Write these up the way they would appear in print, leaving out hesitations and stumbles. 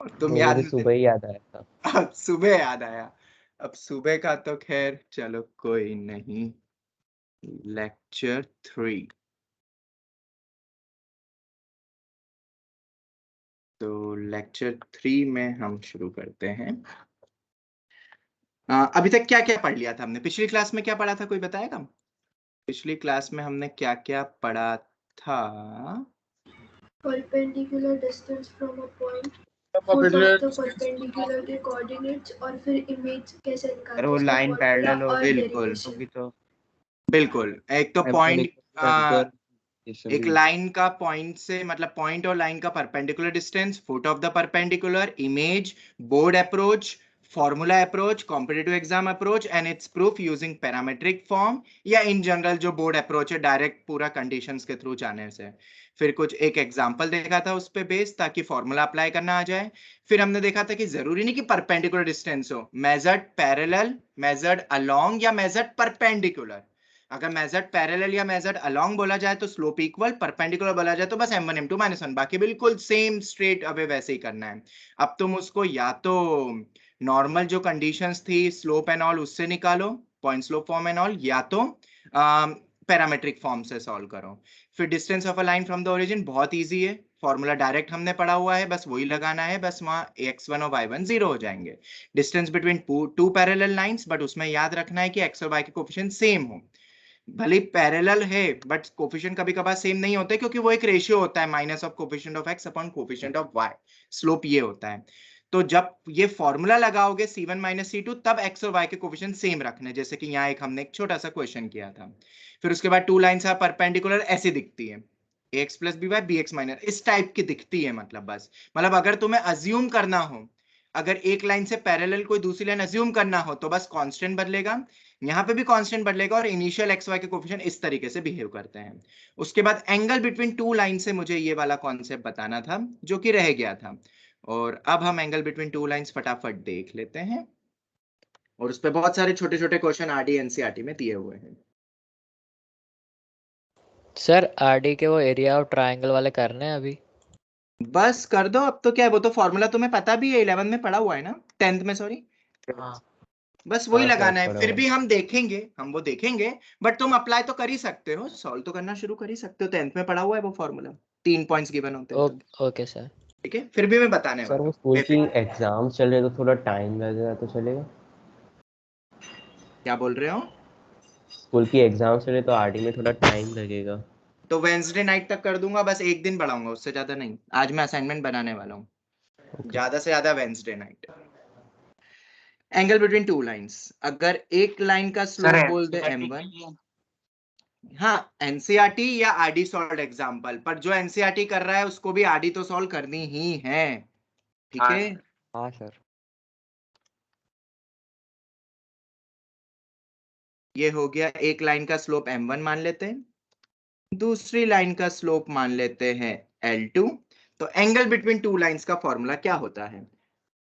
और तुम मुझे याद भी नहीं सुबह ही याद आया था। अब सुबह याद आया। अब सुबह का तो खैर चलो कोई नहीं। लेक्चर 3। तो लेक्चर 3 में हम शुरू करते हैं। अभी तक क्या क्या पढ़ लिया था हमने? पिछली क्लास में क्या पढ़ा था, कोई बताएगा? पिछली क्लास में हमने क्या क्या पढ़ा था? Perpendicular distance from a point, foot of the perpendicular के कोऑर्डिनेट्स, और फिर इमेज कैसे अरे निकालते वो हैं उसका लाइन फॉर्मूला पैरेलल हो, और बिल्कुल डेरिवेशन। तो बिल्कुल। एक तो पॉइंट, एक भी लाइन का पॉइंट से मतलब पॉइंट और लाइन का perpendicular distance, foot of the perpendicular, image, board approach, formula approach, competitive exam approach and it's proof using parametric form, या इन जनरल जो बोर्ड अप्रोच है डायरेक्ट पूरा कंडीशंस के थ्रू जाने से। फिर कुछ एक एग्जांपल देखा था उस पे बेस, ताकि फॉर्मूला अप्लाई करना आ जाए। फिर हमने देखा था कि जरूरी नहीं कि परपेंडिकुलर डिस्टेंस हो, मेजर्ड पैरेलल, मेजर्ड अलोंग या मेजर्ड परपेंडिकुलर। अगर मेजर्ड पैरेलल या मेजर्ड अलोंग बोला जाए तो स्लोप इक्वल, परपेंडिकुलर बोला जाए तो बस m1 m2 -1, बाकी बिल्कुल सेम स्ट्रेट अवे वैसे ही करना है। अब तुम उसको या तो नॉर्मल जो कंडीशंस थी स्लोप एंड ऑल उससे निकालो, point slope form and all, या तो पैरामेट्रिक फॉर्म से सॉल्व करो। फिर distance of a line from the origin बहुत इजी है, फॉर्मूला डायरेक्ट हमने पढ़ा हुआ है, बस वही लगाना है, बस वहां x1 और y1 जीरो हो जाएंगे। Distance between two parallel lines, but उसमें याद रखना है कि x और y के कोफिशिएंट सेम हो। भले पैरेलल है बट कोफिशिएंट कभी कभार सेम नहीं होते, क्योंकि वो एक रेशियो होता है, minus of coefficient of X upon coefficient of Y. Slope ये होता है। तो जब ये फॉर्मूला लगाओगे C1 - C2, तब एक्स और वाई के कोफिशिएंट सेम रखने, जैसे कि यहाँ एक हमने एक छोटा सा क्वेश्चन किया था। फिर उसके बाद टू लाइंस आर परपेंडिकुलर, ऐसी दिखती है, ax plus B Y bx minus, इस टाइप की दिखती है। मतलब बस, मतलब अगर तुम्हें अज्यूम करना हो, अगर एक लाइन से पैरेलल कोई दूसरी लाइन अज्यूम करना हो, तो बस कांस्टेंट बदलेगा, यहाँ पे भी कांस्टेंट बदलेगा, और इनिशियल एक्स वाई के कोफिशिएंट इस तरीके से बिहेव करते हैं। उसके बाद एंगल बिटवीन टू लाइन से मुझे ये वाला कॉन्सेप्ट बताना था, जो कि रह गया था। और अब हम एंगल बिटवीन टू लाइंस फटाफट देख लेते हैं, और उस पर बहुत सारे छोटे छोटे क्वेश्चन आरडी एनसीईआरटी में दिए हुए हैं। सर आरडी के वो एरिया और ट्रायंगल वाले करने हैं अभी? बस कर दो, अब तो क्या है, वो तो फॉर्मूला तुम्हें पता भी है, 11 में पढ़ा हुआ है ना, 10th में सॉरी। हाँ बस वही हाँ सर लगाना है, पढ़ा फिर हुआ भी हम देखेंगे, हम वो देखेंगे। बट तुम अप्लाई तो कर ही सकते हो, सॉल्व तो करना शुरू कर ही सकते हो, 10th में पढ़ा हुआ है वो फॉर्मूला, 3 पॉइंट्स गिवन होते हैं तो। Okay sir. ठीक है, फिर भी मैं बताने सर। वाला वो हूँ, स्कूल की बेफिक्र। एग्जाम चल रहे तो थोड़ा टाइम लगेगा तो चलेगा? क्या बोल रहे हो? स्कूल की एग्जाम चल रहे तो आरडी में थोड़ा टाइम लगेगा। तो वेंसडे नाइट तक कर दूंगा, बस एक दिन बढ़ाऊंगा, उससे ज्यादा नहीं। आज मैं असाइनमेंट बनाने वाला हूँ, ओके। ज्यादा से ज्यादा Wednesday night. Angle between two lines, अगर एक लाइन का स्लोप बोल दे m1, हाँ एनसीईआरटी या आरडी सॉल्व एग्जांपल, पर जो एनसीईआरटी कर रहा है उसको भी आरडी तो सॉल्व करनी ही है। ठीक है, हाँ सर। ये हो गया, एक लाइन का स्लोप m1 मान लेते हैं, दूसरी लाइन का स्लोप मान लेते हैं L2। तो एंगल बिटवीन टू लाइंस का फॉर्मूला क्या होता है?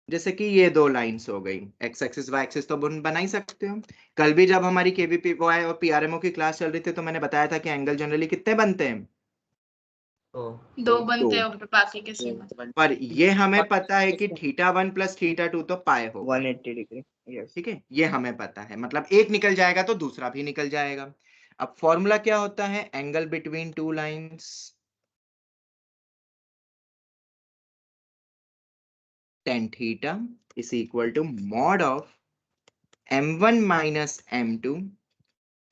जैसे कि ये दो लाइंस हो गई, एक्स एक्सिस वाई एक्सिस तो बना ही सकते हो। कल भी जब हमारी केवीपीवाई और पीआरएमओ की क्लास चल रही थी, तो मैंने बताया था कि एंगल जनरली कितने बनते हैं? दो बनते हैं और बाकी के सेम। पर ये हमें पता है कि θ1 प्लस θ2 तो पाए होगा। 180 डिग्री। यस। ठीक है, ये हमें पता है, मतलब एक निकल जाएगा तो दूसरा भी निकल जाएगा। अब फॉर्मूला क्या होता है angle between two lines? tan theta is equal to mod of m1 minus m2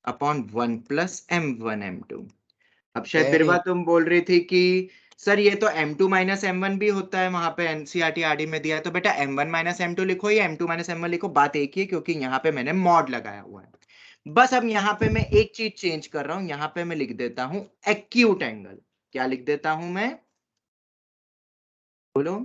upon 1 plus m1 m2। अब शायद बिरवा तुम बोल रही थी कि सर ये तो m2 माइनस m1 भी होता है, वहां पे एनसीईआरटी आरडी में दिया है, तो बेटा m1 माइनस m2 लिखो या m2 माइनस m1 लिखो, बात एक ही है, क्योंकि यहाँ पे मैंने मॉड लगाया हुआ है। बस अब यहाँ पे मैं एक चीज चेंज कर रहा हूं, यहाँ पे मैं लिख देता हूं एक्यूट एंगल। क्या लिख देता हूं मैं? बोलो।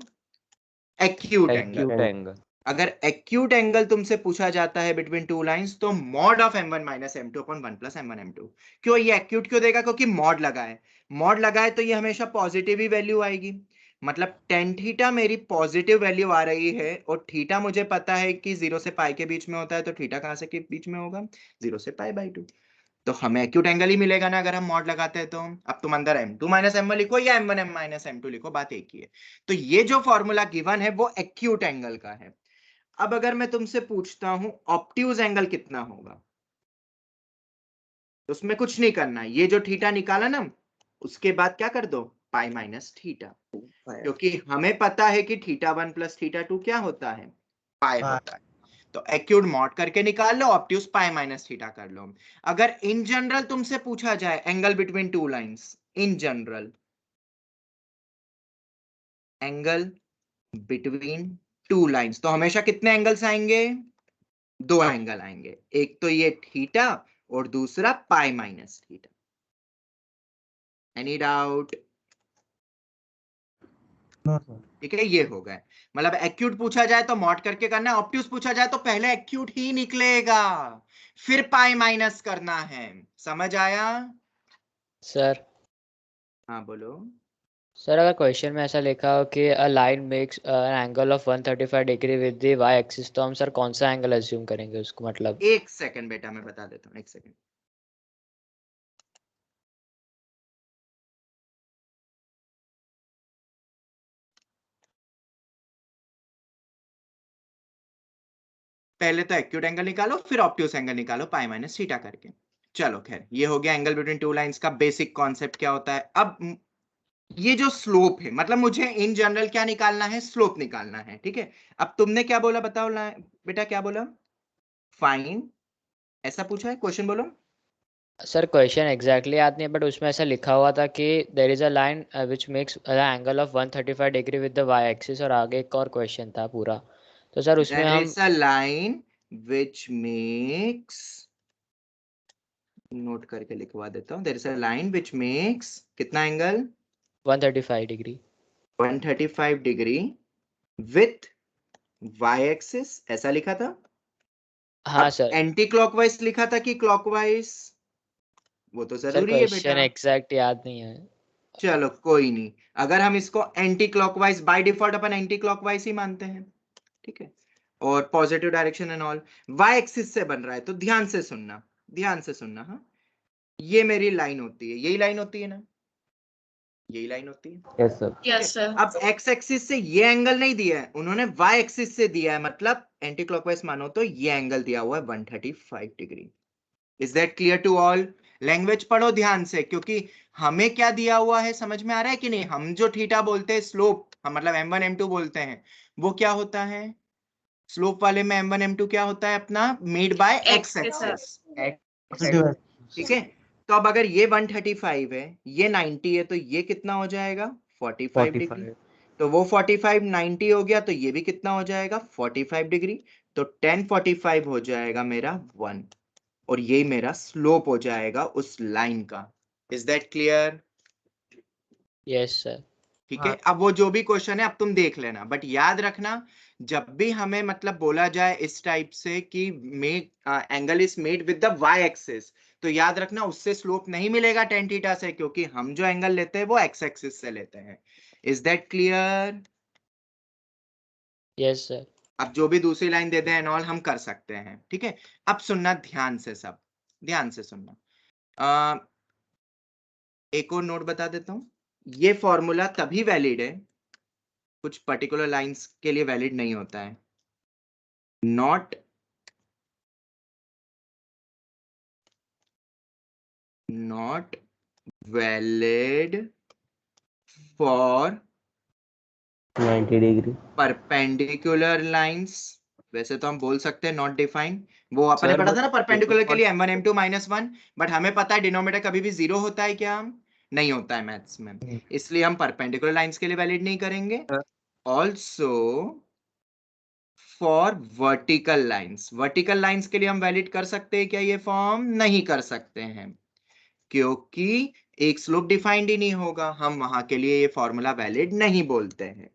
Acute angle. Acute angle. अगर एक्यूट एंगल तुमसे पूछा जाता है बिटवीन टू लाइंस, तो mod of m1 minus m2 upon 1 plus m1 m2। क्यों ये एक्यूट क्यों देगा? क्योंकि मॉड लगा है। मॉड लगा है तो ये हमेशा पॉजिटिव ही वैल्यू आएगी, मतलब टेन थीटा मेरी पॉजिटिव वैल्यू आ रही है, और थीटा मुझे पता है कि 0 से पाई के बीच में होता है, तो थीटा कहां से के बीच में होगा? 0 से पाई बाई 2। तो हमें एक्यूट एंगल ही मिलेगा ना अगर हम मॉड लगाते हैं तो। अब तुम अंदर m2 माइनस m1 लिखो या m1 माइनस m2 लिखो, बात एक ही है। तो ये जो फॉर्मूला गिवन है वो एक्यूट एंगल का है। अब अगर मैं तुमसे पूछता हूं ऑब्ट्यूज एंगल कितना होगा, तो उसमें कुछ नहीं करना है, ये जो थीटा निकाला ना उसके बाद क्या कर दो, पाई माइनस थीटा, क्योंकि हमें पता है कि θ1 प्लस θ2 क्या होता है, पाई होता है। तो एक्यूट मॉड करके निकाल लो, ऑब्ट्यूज पाई माइनस थीटा कर लो। अगर इन जनरल तुमसे पूछा जाए angle between two lines, in general angle between two lines, तो हमेशा कितने एंगल्स आएंगे, दो एंगल आएंगे, एक तो ये थीटा और दूसरा pi minus theta. Any doubt? ठीक है, ये हो गए। मतलब एक्यूट पूछा जाए तो मॉड करके करना है, ऑब्ट्यूज पूछा जाए तो पहले एक्यूट ही निकलेगा फिर पाई माइनस करना है। समझ आया? सर हाँ बोलो। सर अगर क्वेश्चन में ऐसा लिखा हो कि a line makes an angle of 135 degree with the Y axis, तो हम सर कौन सा एंगल अज्यूम करेंगे उसको, मतलब? एक सेकंड बेटा मैं बता देता हूँ, एक सेकंड। पहले तो एक्यूट एंगल निकालो फिर ऑब्ट्यूज एंगल निकालो पाई माइनस थीटा करके। चलो खैर, ये हो गया एंगल बिटवीन टू लाइंस का बेसिक कॉन्सेप्ट क्या होता है। अब ये जो स्लोप है, मतलब मुझे इन जनरल क्या निकालना है, स्लोप निकालना है, ठीक है। अब तुमने क्या बोला बताओ बेटा, क्या बोला, फाइंड, ऐसा पूछा है क्वेश्चन, बोलो। सर क्वेश्चन एग्जैक्टली याद नहीं है, बट उसमें ऐसा लिखा हुआ था कि there is a line which makes angle of 135 degree with the Y axis, और आगे एक और क्वेश्चन था पूरा, तो सर उसमें देयर हम is a line which makes, note करके लिखवा देता हूं, there is a line which makes कितना angle, 135 degree 135 degree with y axis, ऐसा लिखा था। हाँ अब सर। एंटी क्लॉकवाइज लिखा था कि क्लॉकवाइज, वो तो सर जरूरी है क्वेश्चन बेटा। एग्जैक्ट याद नहीं है। चलो कोई नहीं, अगर हम इसको एंटी क्लॉकवाइज, बाय डिफॉल्ट अपन एंटी क्लॉकवाइज ही मानते हैं, ठीक है, और positive direction and all, Y axis से बन रहा है, तो ध्यान से सुनना, ध्यान से सुनना। हाँ, ये मेरी लाइन होती है, यही लाइन होती है ना, यही लाइन होती है। Yes sir. Yes sir. अब एक्स एक्सिस से ये एंगल नहीं दिया है उन्होंने, वाई एक्सिस से दिया है, मतलब एंटी क्लॉकवाइज मानो तो ये एंगल दिया हुआ है 135 degree. Is that clear to all? Language पढ़ो ध्यान से, क्योंकि हमें क्या दिया हुआ है समझ में आ रहा है कि नहीं। हम जो थीटा बोलते हैं स्लोप, हम मतलब m1 m2 बोलते हैं, वो क्या होता है, स्लोप वाले में m1 m2 क्या होता है अपना, मेड बाय एक्स के साथ। एक्सिस, ठीक है। तो अब अगर ये 135 है, ये 90 है, तो ये कितना हो जाएगा, 45 डिग्री। 45। तो वो 45 90 हो गया, तो ये भी कितना हो जाएगा, 45 डिग्री। तो 10 45 हो जाएगा मेरा 1, और ये मेरा स्लोप हो जाएगा उस लाइन का। Is that clear? Yes sir. ठीक है। अब वो जो भी क्वेश्चन है अब तुम देख लेना, बट याद रखना जब भी हमें मतलब बोला जाए इस टाइप से कि make angle is made with the Y axis, तो याद रखना उससे स्लोप नहीं मिलेगा टेन थीटा से, क्योंकि हम जो एंगल लेते हैं वो एक्स एक्सिस से लेते हैं। Is that clear? Yes sir. अब जो भी दूसरी लाइन दे दें एंड ऑल हम कर सकते हैं, ठीक है। अब सुनना ध्यान से, सब ध्यान से सुनना। एक और नोट बता देता हूं, ये फॉर्मूला तभी वैलिड है, कुछ पर्टिकुलर लाइंस के लिए वैलिड नहीं होता है। Not valid for 90 degree. Perpendicular lines. वैसे तो हम बोल सकते हैं नॉट डिफाइंड, वो अपने सर पढ़ा था ना बट परपेंडिकुलर के लिए m1 m2 -1, बट हमें पता है डिनोमिनेटर कभी भी जीरो होता है क्या, नहीं होता है मैथ्स में, इसलिए हम परपेंडिकुलर लाइंस के लिए वैलिड नहीं करेंगे। Also for vertical lines, vertical lines के लिए हम वैलिड कर सकते हैं क्या ये फॉर्म, नहीं कर सकते हैं, क्योंकि एक स्लोप डिफाइंड ही नहीं होगा, हम वहां के लिए ये फॉर्मूला वैलिड नहीं बोलते हैं।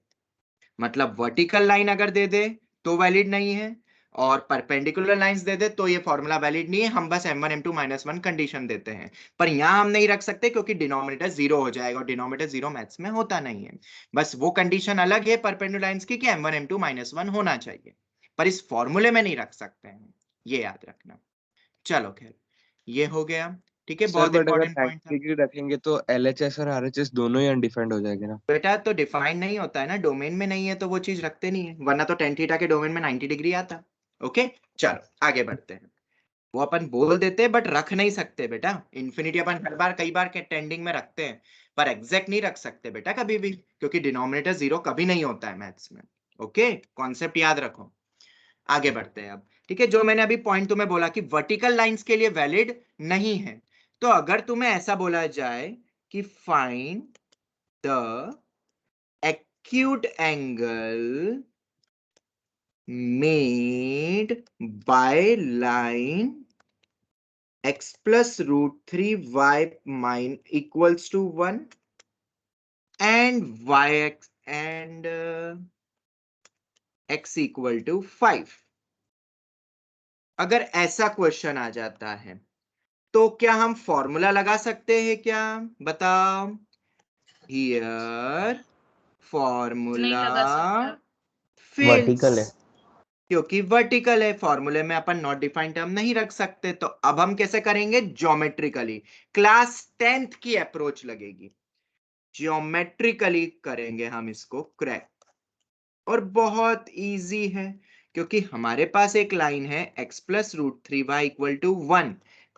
मतलब वर्टिकल लाइन अगर दे दे तो वैलिड नहीं है, और परपेंडिकुलर लाइंस दे दे तो ये फॉर्मूला वैलिड नहीं है, हम बस m1 m2 -1 कंडीशन देते हैं। पर यहां हम नहीं रख सकते क्योंकि डिनोमिनेटर जीरो हो जाएगा, और डिनोमिनेटर जीरो मैथ्स में होता नहीं है। बस वो कंडीशन अलग है परपेंडिकुलर लाइंस की कि m1 m2 -1 होना चाहिए, पर इस फॉर्मूले में नहीं रख सकते हैं, ये याद रखना। चलो खैर, ये हो गया, ठीक है, सर बहुत बट अगर इंपॉर्टेंट 90 पॉइंट था डिग्री रखेंगे तो LHS और RHS दोनों ही अनडिफाइंड हो जाएंगे ना। बेटा। तो डिफाइन नहीं होता है ना, डोमेन में नहीं है तो वो चीज रखते नहीं है, वरना तो टेन थीटा के डोमेन में 90 डिग्री आता। ओके, चलो आगे बढ़ते हैं। वो अपन बोल देते हैं बट रख नहीं सकते बेटा। इन्फिनिटी अपन हर बार कई बार के टेंडिंग में रखते हैं, पर एग्जैक्ट नहीं रख सकते बेटा कभी भी, क्योंकि डिनोमिनेटर 0 कभी नहीं होता है मैथ्स में। ओके, कॉन्सेप्ट याद रखो। आगे बढ़ते हैं अब, ठीक है। जो मैंने अभी पॉइंट तुम्हें बोला कि वर्टिकल लाइंस के लिए वैलिड नहीं है, तो अगर तुम्हें ऐसा बोला जाए कि find the acute angle made by line x plus root 3 y minus equals to 1 and yx and x equal to 5। अगर ऐसा क्वेश्चन आ जाता है तो क्या हम फॉर्मूला लगा सकते हैं क्या, बताओ। हियर फॉर्मूला वर्टिकल है। फेल्स, क्योंकि वर्टिकल है, फॉर्मूले में अपन नॉट डिफाइंड टर्म नहीं रख सकते। तो अब हम कैसे करेंगे, ज्योमेट्रिकली। क्लास 10th की अप्रोच लगेगी, ज्योमेट्रिकली करेंगे हम इसको क्रैक। और बहुत इजी है, क्योंकि हमारे पास एक लाइन है x plus root 3y equal to 1।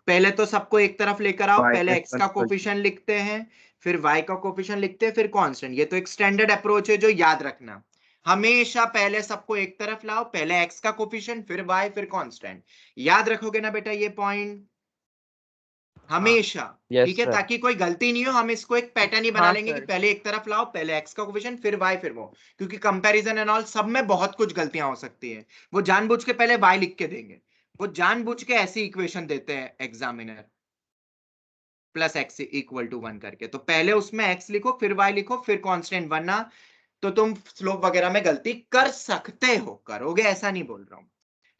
पहले तो सबको एक तरफ लेकर आओ, पहले x का कोफिशिएंट लिखते हैं, फिर y का कोफिशिएंट लिखते हैं, फिर कांस्टेंट। ये तो एक स्टैंडर्ड अप्रोच है जो याद रखना, हमेशा पहले सबको एक तरफ लाओ, पहले x का कोफिशिएंट, फिर y, फिर कांस्टेंट। याद रखोगे ना बेटा ये पॉइंट हमेशा, यस ठीक है, सर। ताकि कोई गलती नहीं हो। हम इसको एक पैटर्न ही बना हाँ, लेंगे कि सर। पहले एक तरफ लाओ, पहले x का कोफिशिएंट, फिर y, फिर वो, क्योंकि कंपैरिजन एंड ऑल सब में बहुत कुछ गलतियां हो सकती है। वो जानबूझ के पहले y लिख के देंगे, वो जानबूझ के ऐसी इक्वेशन देते हैं examiner, plus X equal to 1 करके। तो पहले उसमें x लिखो, फिर y लिखो, फिर कांस्टेंट, वरना तो तुम स्लोप वगैरह में गलती कर सकते हो, करोगे ऐसा नहीं बोल रहा हूं,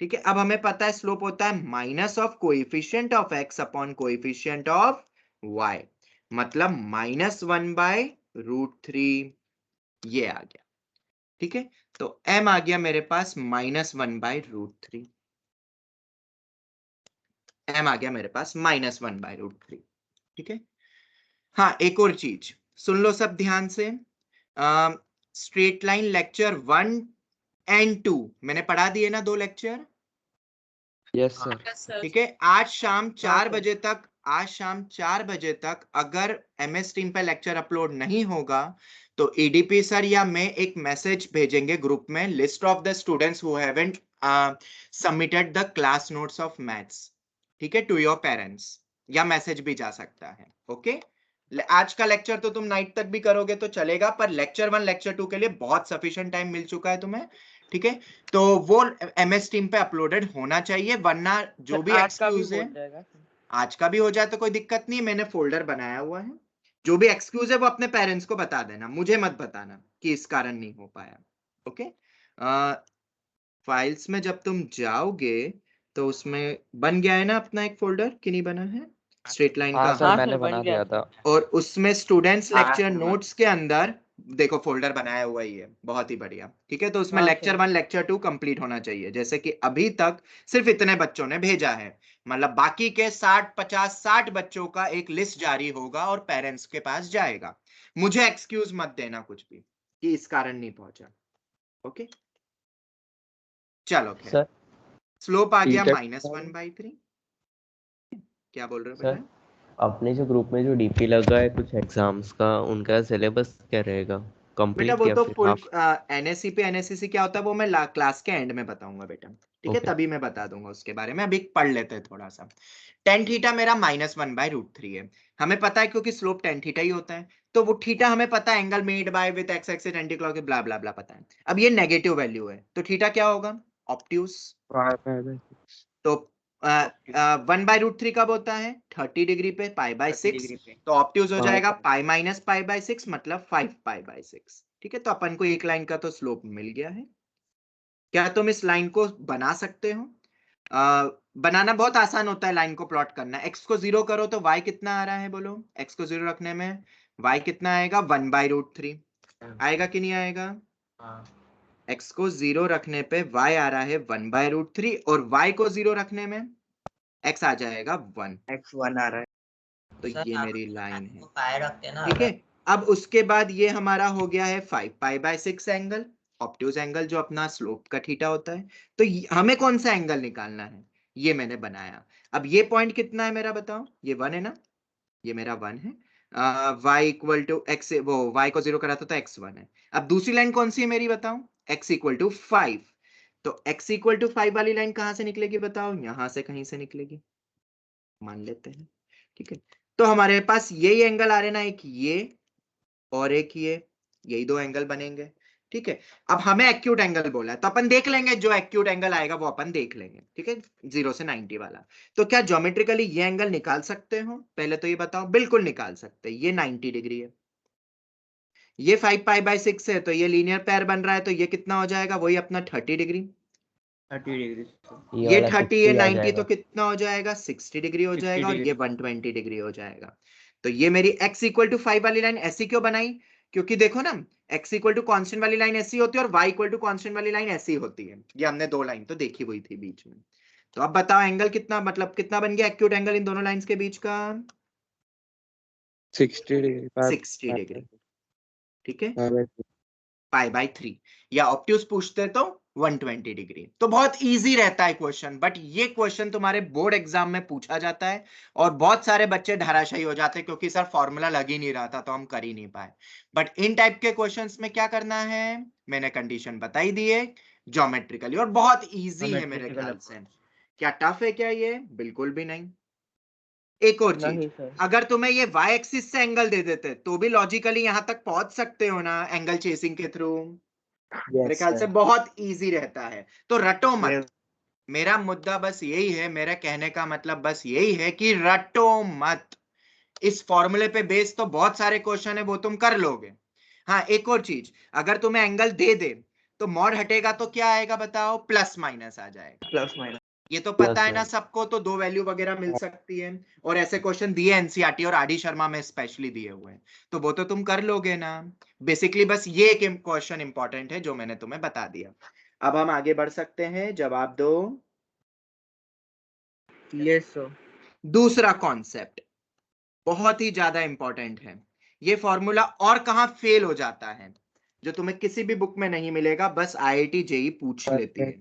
ठीक है। अब हमें पता है स्लोप होता है minus of coefficient of x upon coefficient of y, मतलब -1/√3, ये आ गया, ठीक है। तो m आ गया मेरे पास -1/√3, m आ गया मेरे पास -1/√3, ठीक है। हाँ, एक और चीज सुन लो सब ध्यान से। स्ट्रेट लाइन लेक्चर 1 एंड 2 मैंने पढ़ा दिए ना, 2 लेक्चर, यस सर। ठीक है। आज शाम 4 बजे तक, आज शाम 4 बजे तक अगर MS टीम पे लेक्चर अपलोड नहीं होगा तो ADP सर या मैं एक मैसेज भेजेंगे ग्रुप में, list of the students who haven't submitted the class notes of maths, ठीक है, टू योर पेरेंट्स, या मैसेज भी जा सकता है। ओके, आज का लेक्चर तो तुम नाइट तक भी करोगे तो चलेगा, पर लेक्चर 1 लेक्चर 2 के लिए बहुत सफिशिएंट टाइम मिल चुका है तुम्हें, ठीक है। तो वो MS टीम पे अपलोडेड होना चाहिए, वरना जो भी एक्सक्यूज है, आज का भी हो जाए तो कोई दिक्कत नहीं, मैंने फोल्डर बनाया हुआ है। जो भी एक्सक्यूज है वो अपने पेरेंट्स को बता देना, मुझे मत बताना कि इस कारण नहीं हो पाया। ओके, फाइल्स में जब तुम जाओगे तो उसमें बन गया है ना अपना एक फोल्डर, कि नहीं बना है स्ट्रेट लाइन हाँ का। सर, मैंने बना दिया था। और उसमें स्टूडेंट्स लेक्चर नोट्स के अंदर देखो फोल्डर बनाया हुआ ही है, बहुत ही बढ़िया, ठीक है। तो उसमें लेक्चर 1 लेक्चर 2 कंप्लीट होना चाहिए, जैसे कि अभी तक सिर्फ इतने बच्चों ने भेजा है, मतलब बाकी के 60 बच्चों का एक लिस्ट जारी होगा और पेरेंट्स के पास जाएगा। मुझे एक्सक्यूज मत देना कुछ भी कि इस कारण नहीं पहुंचा। ओके, चलो खैर, सर स्लोप आ गया T-Tech -1/3। क्या बोल रहे हो सर, बेटा? अपने जो ग्रुप में जो DP लगा है कुछ एग्जाम्स का, उनका सिलेबस क्या रहेगा, बेटा कंप्लीट वो या तो फिर फुल हाफ? NSC पे NSCC क्या होता है वो मैं क्लास के एंड में बताऊंगा बेटा, ठीक है, ओके। तभी मैं बता दूंगा उसके बारे में। अभी पढ़ लेते हैं थोड़ा सा। टेन थीटा मेरा -1/√3 है, हमें पता है क्योंकि स्लोप टेन थीटा ही होता है। तो वो थीटा हमें पता है, angle made by with x axis anti clockwise blah blah blah पता है। अब ये नेगेटिव वैल्यू है तो थीटा क्या होगा, ऑब्ट्यूज। तो 1/√3 कब होता है, 30 डिग्री पे, π/6, तो ऑब्ट्यूज हो जाएगा π-π/6 मतलब 5π/6, ठीक है। तो अपन को एक लाइन का तो स्लोप मिल गया है। क्या तुम इस लाइन को बना सकते हो? बनाना बहुत आसान होता है, लाइन को प्लॉट करना। x को 0 करो तो y कितना आ रहा है, बोलो। x को 0 रखने में y कितना आएगा, 1/√3 आएगा कि नहीं आएगा? x को 0 रखने पे y आ रहा है 1/√3 और y को 0 रखने में x आ जाएगा 1। x1 आ रहा है। तो सर, ये आप मेरी लाइन है, पाए रखते हैं ना, ठीक है। अब उसके बाद ये हमारा हो गया है 5π/6 एंगल, ऑब्ट्यूज एंगल जो अपना स्लोप का थीटा होता है। तो हमें कौन सा एंगल निकालना है, ये मैंने बनाया। अब ये पॉइंट कितना है मेरा, बताओ। ये 1 है ना, ये मेरा 1 है। y इक्वल टू x, वो y को 0 कराता तो x1 है। अब दूसरी लाइन कौन सी है मेरी, बताओ। x equal to 5। तो x इक्वल टू 5 वाली लाइन कहां से निकलेगी, बताओ। यहां से कहीं से निकलेगी, मान लेते हैं, ठीक है। तो हमारे पास यही एंगल आ रहे ना, एक ये और एक ये, यही दो एंगल बनेंगे, ठीक है। अब हमें एक्यूट एंगल बोला है, तो अपन देख लेंगे, जो एक्यूट एंगल आएगा वो अपन देख लेंगे, ठीक है। 0 से 90 वाला। तो क्या ज्योमेट्रिकली ये एंगल निकाल सकते हो, पहले तो ये बताओ। बिल्कुल निकाल सकते हैं, ये 90 डिग्री है। ये 5π/6 है, तो ये लीनियर पेयर बन रहा है, तो ये कितना हो जाएगा, वही अपना 30 डिग्री। 30 डिग्री। ये वाला 30 60 ये आ 90 तो जाएगा। कितना हो जाएगा, 60 डिग्री हो 60 जाएगा, और डिग्री। ये 120 डिग्री हो जाएगा। तो ये मेरी x इक्वल टू 5 वाली लाइन ऐसी क्यों बनाई, क्योंकि देखो ना, x इक्वल टू कॉन्स्टेंट वाली लाइन ऐसी होती है और y इक्वल टू कॉन्स्टेंट वाली लाइन ऐसी होती है। ये हमने दो लाइन तो देखी हुई थी बीच में। तो अब बताओ एंगल कितना, मतलब कितना बन गया एक्यूट एंगल इन दोनों लाइंस के बीच का, 60 डिग्री 60 डिग्री, ठीक है। हाँ, π/3, या ऑब्ट्यूज पूछते तो 120 डिग्री। तो बहुत इजी रहता है क्वेश्चन, बट ये क्वेश्चन तुम्हारे बोर्ड एग्जाम में पूछा जाता है और बहुत सारे बच्चे धराशायी हो जाते हैं, क्योंकि सर फॉर्मूला लग ही नहीं रहा था तो हम कर ही नहीं पाए। बट इन टाइप के क्वेश्चंस में क्या करना है, मैंने कंडीशन बताई दी है, ज्योमेट्रिकली, और बहुत इजी है मेरे ख्याल से। क्या टफ है क्या ये, बिल्कुल भी नहीं। एक और चीज, नहीं सर। अगर तुम्हें ये y एक्सिस से एंगल दे देते तो भी लॉजिकली यहां तक पहुंच सकते हो ना, एंगल चेसिंग के थ्रू। मेरे ख्याल से बहुत इजी रहता है, तो रटो मत। मेरा मुद्दा बस यही है, मेरा कहने का मतलब बस यही है कि रटो मत। इस फॉर्मूले पे बेस तो बहुत सारे क्वेश्चन है, वो तुम कर लोगे। हाँ, एक और चीज, अगर तुम्हें एंगल दे दे तो मॉड हटेगा तो क्या आएगा, बताओ। प्लस माइनस आ जाएगा। Plus minus. ये तो पता है ना सबको, तो दो वैल्यू वगैरह मिल सकती है, और ऐसे क्वेश्चन दिए एनसीईआरटी और आरडी शर्मा में स्पेशली दिए हुए हैं, तो वो तो तुम कर लोगे ना। बेसिकली बस ये एक क्वेश्चन इंपॉर्टेंट है जो मैंने तुम्हें बता दिया। अब हम आगे बढ़ सकते हैं, जवाब दो। Yes sir. दूसरा कॉन्सेप्ट बहुत ही ज्यादा इंपॉर्टेंट है। ये फॉर्मूला और कहां फेल हो जाता है, जो तुम्हें किसी भी बुक में नहीं मिलेगा, बस IIT JEE पूछ लेती है,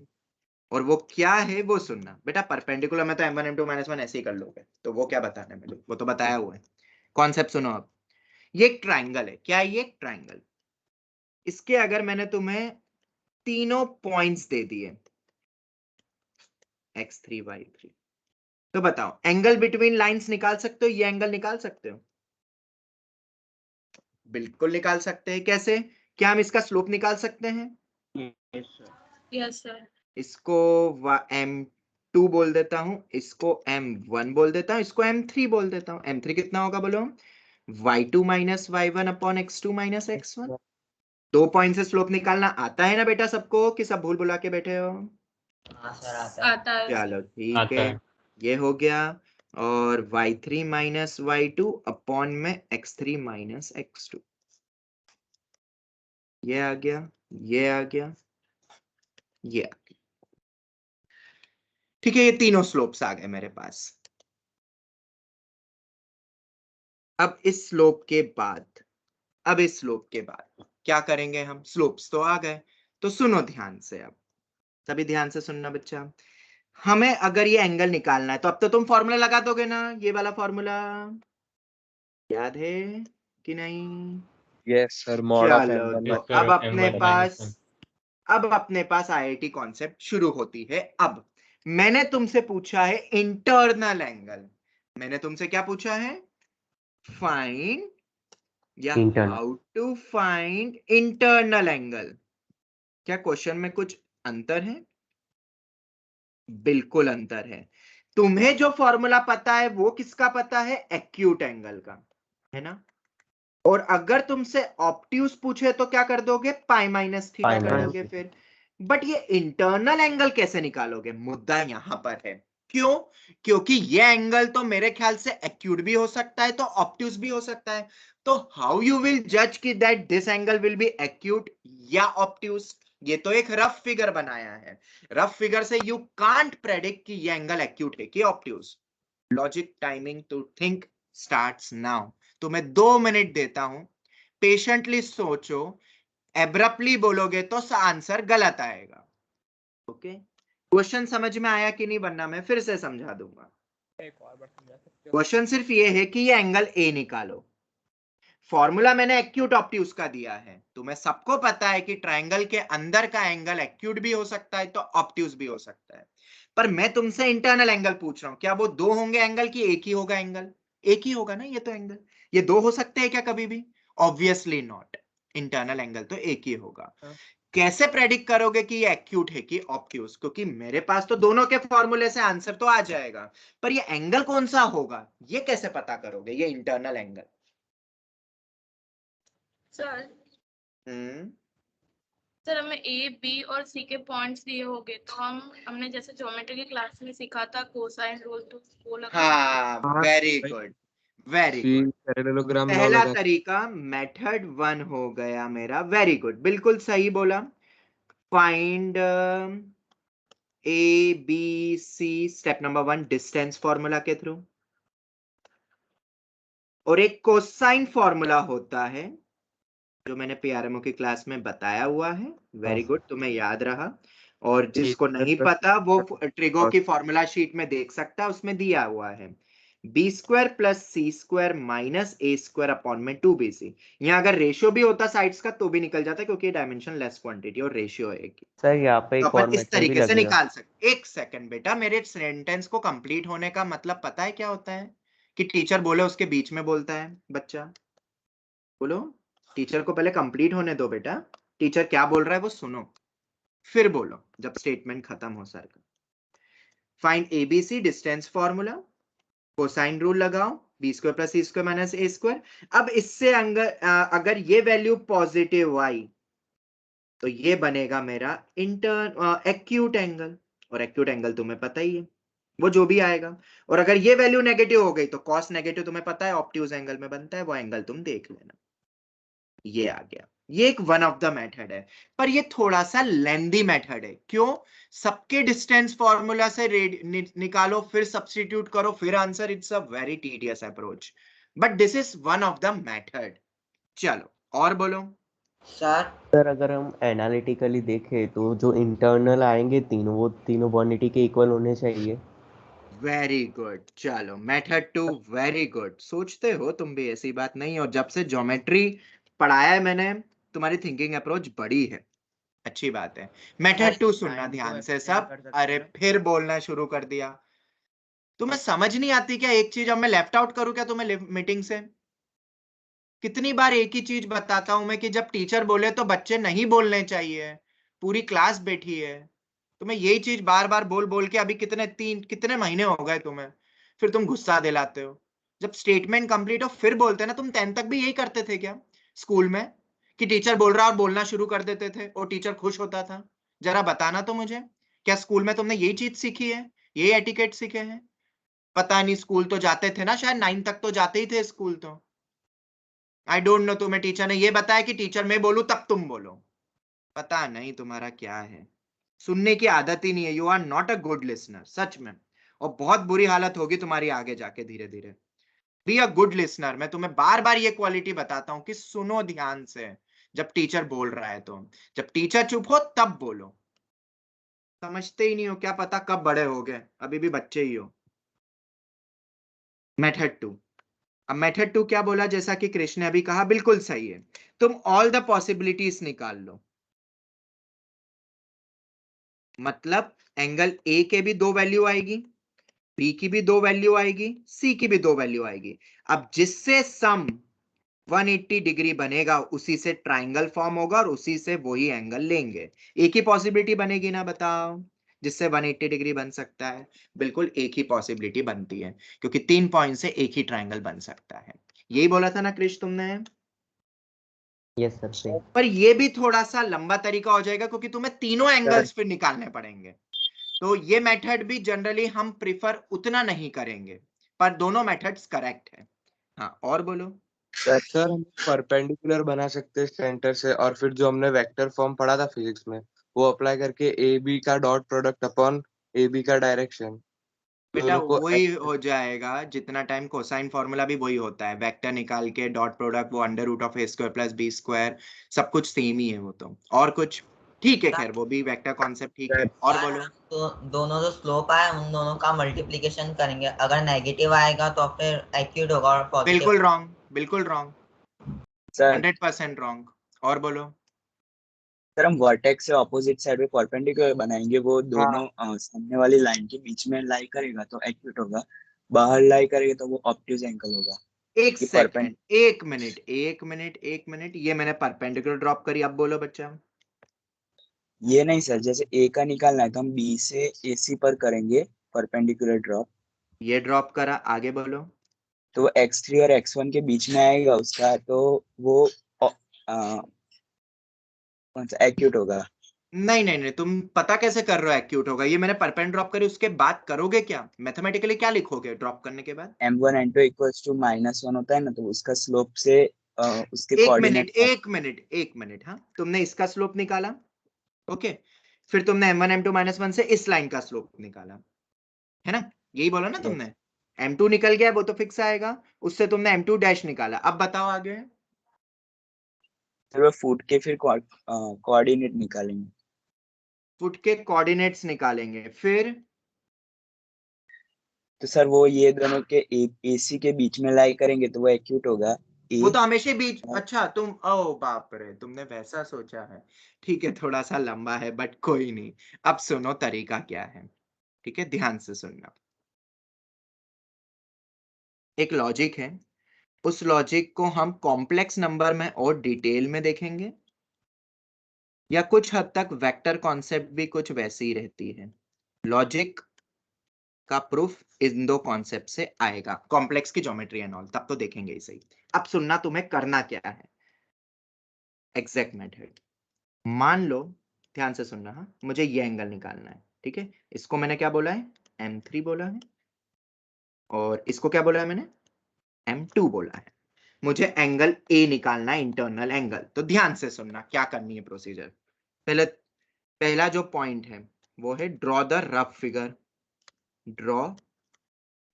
और वो क्या है वो सुनना बेटा। परपेंडिकुलर में तो m1 m2 -1 ऐसे ही कर लोगे, तो वो क्या बताने में, वो तो बताया हुआ है। कॉन्सेप्ट सुनो अब। ये एक ट्राइंगल है, क्या है ये, एक ट्राइंगल। इसके अगर मैंने तुम्हें तीनों पॉइंट्स दे दिए, x3 y3, तो बताओ एंगल बिटवीन लाइंस निकाल सकते हो, ये एंगल निकाल सकते हो। बिल्कुल निकाल सकते हैं। कैसे, क्या हम इसका स्लोप निकाल सकते हैं। Yes sir. Yes sir. इसको m2 बोल देता हूं, इसको m1 बोल देता हूं, इसको m3 बोल देता हूं। m3 कितना होगा बोलो, y2 - y1 upon x2 - x1। दो पॉइंट से स्लोप निकालना आता है ना बेटा सबको, कि सब भूल भुला के बैठे हो। हाँ सर, आता है। आता है। चलो ठीक आता है, है। ये हो गया। और y3 - y2 अपॉन में x3 - x2, ये आ गया, ये आ गया, ये आ गया। ठीक है, ये तीनों स्लोप्स आ गए मेरे पास। अब इस स्लोप के बाद, अब इस स्लोप के बाद क्या करेंगे हम, स्लोप्स तो आ गए, तो सुनो ध्यान से। अब सभी ध्यान से सुनना बच्चा। हमें अगर ये एंगल निकालना है, तो अब तो तुम फॉर्मूला लगा दोगे ना, ये वाला फॉर्मूला याद है कि नहीं। यस सर, मॉड ऑफ चलो, m1 तो अब अपने पास, अब अपने पास IIT कॉन्सेप्ट शुरू होती है। अब मैंने तुमसे पूछा है इंटरनल एंगल, मैंने तुमसे क्या पूछा है, फाइंड या Internal. How to find internal angle. क्या क्वेश्चन में कुछ अंतर है, बिल्कुल अंतर है। तुम्हें जो फॉर्मूला पता है वो किसका पता है, एक्यूट एंगल का, है ना। और अगर तुमसे ऑब्ट्यूज पूछे तो क्या कर दोगे, पाई माइनस थीटा पाई कर माइनस दोगे फिर। बट ये इंटरनल एंगल कैसे निकालोगे, मुद्दा यहां पर है। क्यों, क्योंकि ये एंगल तो मेरे ख्याल से एक्यूट भी हो सकता है, तो ऑब्ट्यूज भी हो सकता है। तो हाउ यू विल जज कि that this angle will be acute या ऑब्ट्यूज, ये तो एक रफ फिगर बनाया है, रफ फिगर से यू कांट प्रेडिक्ट कि ये एंगल एक्यूट है कि obtuse. Logic timing to think starts now. तुम्हें 2 मिनट देता हूं, पेशेंटली सोचो, एब्रप्टली बोलोगे तो आंसर गलत आएगा। ओके, क्वेश्चन समझ में आया कि नहीं, वरना मैं फिर से समझा दूंगा। क्वेश्चन सिर्फ ये है कि ये एंगल ए निकालो। फॉर्मूला मैंने एक्यूट ऑब्ट्यूज का दिया है, तुम्हें सबको पता है कि ट्रायंगल के अंदर का एंगल एक्यूट भी हो सकता है तो ऑब्ट्यूज भी हो सकता है। पर मैं तुमसे इंटरनल एंगल पूछ रहा हूं, क्या वो 2 होंगे एंगल की एक ही होगा एंगल? एक ही होगा ना ये तो एंगल। ये 2 हो सकते हैं क्या कभी भी? Obviously not. इंटरनल एंगल तो एक ही होगा। कैसे प्रेडिक्ट करोगे कि ये एक्यूट है कि ऑब्ट्यूज? क्योंकि मेरे पास तो दोनों के फॉर्मूले से आंसर तो आ जाएगा, पर ये एंगल कौन सा होगा ये कैसे पता करोगे? ये इंटरनल एंगल। सर हम्म, सर हमें ए बी और सी के पॉइंट्स दिए होंगे, तो हमने जैसे ज्योमेट्री की क्लास में सीखा था कोसाइन रूल, तो वो लगा हाँ, हाँ, वेरी भाई, गुड, वेरी सी गुड। पैरेललोग्राम लॉ पहला लगा। तरीका मेथड 1 हो गया मेरा, वेरी गुड, बिल्कुल सही बोला। Find A B C, step number 1 distance formula के थ्रू, और एक कोसाइन फॉर्मूला होता है जो मैंने पीआरएमओ की क्लास में बताया हुआ है। वेरी गुड, तुम्हें याद रहा। और जिसको नहीं पता वो ट्रिगो की फॉर्मूला शीट में देख सकता है, उसमें दिया हुआ है बी स्क्वायर प्लस सी स्क्वायर माइनस ए स्क्वायर अपॉन में 2bc। यहाँ अगर रेशियो भी होता साइड्स का तो भी निकल जाता, क्योंकि डायमेंशन लेस क्वांटिटी और रेशियो है एक ही। सर यहाँ पे तो एक और अपन इस मेथड भी तरीके से लगेगा। निकाल सकते। एक सेकंड बेटा, मेरे सेंटेंस को कंप्लीट होने का मतलब पता है क्या होता है? कि टीचर बोले उसके बीच में बोलता है बच्चा। बोलो, टीचर को पहले कंप्लीट होने दो बेटा, टीचर क्या बोल रहा है वो सुनो, फिर बोलो जब स्टेटमेंट खत्म हो सर का। Find ABC distance formula, cosine rule लगाओ, बी स्क्वायर प्लस सी स्क्वायर माइनस ए स्क्वायर। अब इससे अगर ये वैल्यू पॉजिटिव आई तो ये बनेगा मेरा एक्यूट एंगल, और एक्यूट एंगल तुम्हें पता ही है वो जो भी आएगा। और अगर ये वैल्यू नेगेटिव हो गई तो कॉस नेगेटिव तुम्हें पता है ऑब्ट्यूज एंगल में बनता है, वो एंगल तुम देख लेना। ये आ गया, ये एक वन ऑफ द मेथड है, पर ये थोड़ा सा लेंदी मेथड है। क्यों? सबके डिस्टेंस फॉर्मूला से निकालो, फिर सब्स्टिट्यूट करो, फिर answer. It's a very tedious approach, but this is one of the method. चलो और बोलो। सर अगर हम एनालिटिकली देखें तो जो इंटरनल आएंगे तीनों, वो तीनों 180 के इक्वल होने चाहिए। वेरी गुड, चलो मेथड 2, वेरी गुड। सोचते हो तुम भी, ऐसी बात नहीं। और जब से ज्योमेट्री पढ़ाया है मैंने, तुम्हारी थिंकिंग अप्रोच बड़ी है, अच्छी बात है। मेथड 2 सुनना ध्यान से सब। अरे फिर बोलना शुरू कर दिया। तुम्हें समझ नहीं आती क्या एक चीज? अब मैं लेफ्ट आउट करूं क्या तुम्हें मीटिंग से? कितनी बार एक ही चीज बताता हूं मैं कि जब टीचर बोले तो बच्चे नहीं बोलने चाहिए, पूरी क्लास बैठी है। तुम्हें यही चीज बार बार बोल बोल के अभी कितने महीने हो गए तुम्हें, फिर तुम गुस्सा दिलाते हो। जब स्टेटमेंट कंप्लीट हो फिर बोलते ना। तुम 10th तक भी यही करते थे क्या स्कूल में, कि टीचर बोल रहा और बोलना शुरू कर देते थे और टीचर खुश होता था? जरा बताना तो मुझे, क्या स्कूल में तुमने यही चीज सीखी है, यही एटिकेट सीखे हैं? पता नहीं, स्कूल तो जाते थे ना, शायद 9 तक तो जाते ही थे स्कूल तो। आई डोंट नो, तुम्हें टीचर ने ये बताया कि टीचर मैं बोलूं तब तुम बोलो? पता नहीं तुम्हारा क्या है, सुनने की आदत ही नहीं है। You are not a good listener, सच में। और बहुत बुरी हालत होगी तुम्हारी आगे जाके धीरे धीरे। Be a good listener. मैं तुम्हें बार बार ये क्वालिटी बताता हूं कि सुनो ध्यान से जब टीचर बोल रहा है तो। जब टीचर चुप हो तब बोलो। समझते ही नहीं हो, क्या पता कब बड़े हो गए, अभी भी बच्चे ही हो। मेथड 2। अब मेथड 2 क्या बोला? जैसा कि कृष्ण ने अभी कहा, बिल्कुल सही है। तुम ऑल द पॉसिबिलिटीज निकाल लो। मतलब एंगल ए के भी 2 वैल्यू आएगी, बी की भी 2 वैल्यू आएगी, सी की भी 2 वैल्यू आएगी। अब जिससे सम 180 डिग्री बनेगा उसी से ट्राइंगल फॉर्म होगा और उसी से वही एंगल लेंगे। एक ही पॉसिबिलिटी बनेगी ना, बताओ, जिससे 180 डिग्री बन सकता है? बिल्कुल एक ही पॉसिबिलिटी बनती है, क्योंकि 3 पॉइंट से एक ही ट्राइंगल बन सकता है। यही बोला था ना कृष्ण तुमने? यस सर, सही। पर ये भी थोड़ा सा लंबा तरीका हो जाएगा, क्योंकि तुम्हें तीनों एंगल्स फिर निकालने पड़ेंगे। तो ये मेथड भी जनरली हम प्रिफर उतना नहीं करेंगे, पर दोनों मेथड्स करेक्ट है। हाँ और बोलो। सर हम परपेंडिकुलर बना सकते हैं सेंटर से, और फिर जो हमने वेक्टर फॉर्म पढ़ा था फिजिक्स में, वो अप्लाई करके ए बी का dot product upon A B का डायरेक्शन बेटा दोनों को वही हो जाएगा, जितना टाइम कोसाइन फॉर्मूला भी वही होता है, वेक्टर निकाल के डॉट प्रोडक्ट वो under root of A square plus B square, सब कुछ सेम ही है वो तो, और कुछ ठीक है, खैर वो भी वेक्टर कॉन्सेप्ट ठीक है। और सर, बोलो। तो दोनों जो स्लोप आए उन दोनों का मल्टीप्लिकेशन करेंगे, अगर नेगेटिव आएगा तो फिर एक्यूट होगा और पॉजिटिव। बिल्कुल रॉन्ग, बिल्कुल रॉन्ग, सर 100% रॉन्ग। और बोलो। सर हम वर्टेक्स से ऑपोजिट साइड पे परपेंडिकुलर बनाएंगे, वो दोनों सामने वाली लाइन के बीच में लाई करेगा तो एक्यूट होगा, बाहर लाई करेगा तो वो ऑब्ट्यूज एंगल होगा। एक ये सेकंड, एक मिनट, एक मिनट, एक मिनट, ये मैंने परपेंडिकुलर ड्रॉप करी, अब बोलो बच्चा। ये नहीं सर, जैसे ए का निकालना है तो हम बी से AC पर करेंगे परपेंडिकुलर ड्रॉप, ये ड्रॉप करा, आगे बोलो। तो x3 और x1 के बीच में आएगा उसका, तो वो कौन सा एक्यूट होगा। नहीं नहीं नहीं, तुम पता कैसे कर रहे हो एक्यूट होगा? ये मैंने परपेंड ड्रॉप करी, उसके बाद करोगे क्या मैथमेटिकली, क्या लिखोगे ड्रॉप करने के बाद? m1 n2 इक्वल्स टू -1 होता है ना, तो उसका स्लोप से उसके एक कोऑर्डिनेट मिनट, एक मिनट, एक मिनट, हाँ तुमने इसका स्लोप निकाला, ओके, फिर तुमने m1 m2 -1 से इस लाइन का स्लोप निकाला, है ना, यही बोला ना तुमने। m2 निकल गया, वो तो फिक्स आएगा, उससे तुमने m2 डैश निकाला, अब बताओ आगे। फिर वो फुट के फिर कोऑर्डिनेट निकालेंगे, फुट के कोऑर्डिनेट्स निकालेंगे, फिर तो सर वो ये दोनों के AC के बीच में लाई करेंगे तो वो एक्यूट होगा। वो तो हमेशा बीच, अच्छा तुम, ओ बाप रे, तुमने वैसा सोचा है, ठीक है, थोड़ा सा लंबा है बट कोई नहीं। अब सुनो तरीका क्या है, ठीक है, ध्यान से सुनना। एक लॉजिक है, उस लॉजिक को हम कॉम्प्लेक्स नंबर में और डिटेल में देखेंगे, या कुछ हद तक वेक्टर कॉन्सेप्ट भी कुछ वैसी ही रहती है। लॉजिक का प्रूफ इन दो कॉन्सेप्ट से आएगा, कॉम्प्लेक्स की ज्योमेट्री एंड ऑल, तब तो देखेंगे इसे ही। अब सुनना, तुम्हें करना क्या है, एग्जैक्ट मेथड। मान लो, ध्यान से सुनना, हाँ, मुझे ये एंगल निकालना है, ठीक है, इसको मैंने क्या बोला है, M3 बोला है, और इसको क्या बोला है मैंने, M2 बोला है। मुझे एंगल A निकालना है, इंटरनल एंगल। तो ध्यान से सुनना क्या करनी है प्रोसीजर। पहला जो पॉइंट है वो है draw the rough figure. Draw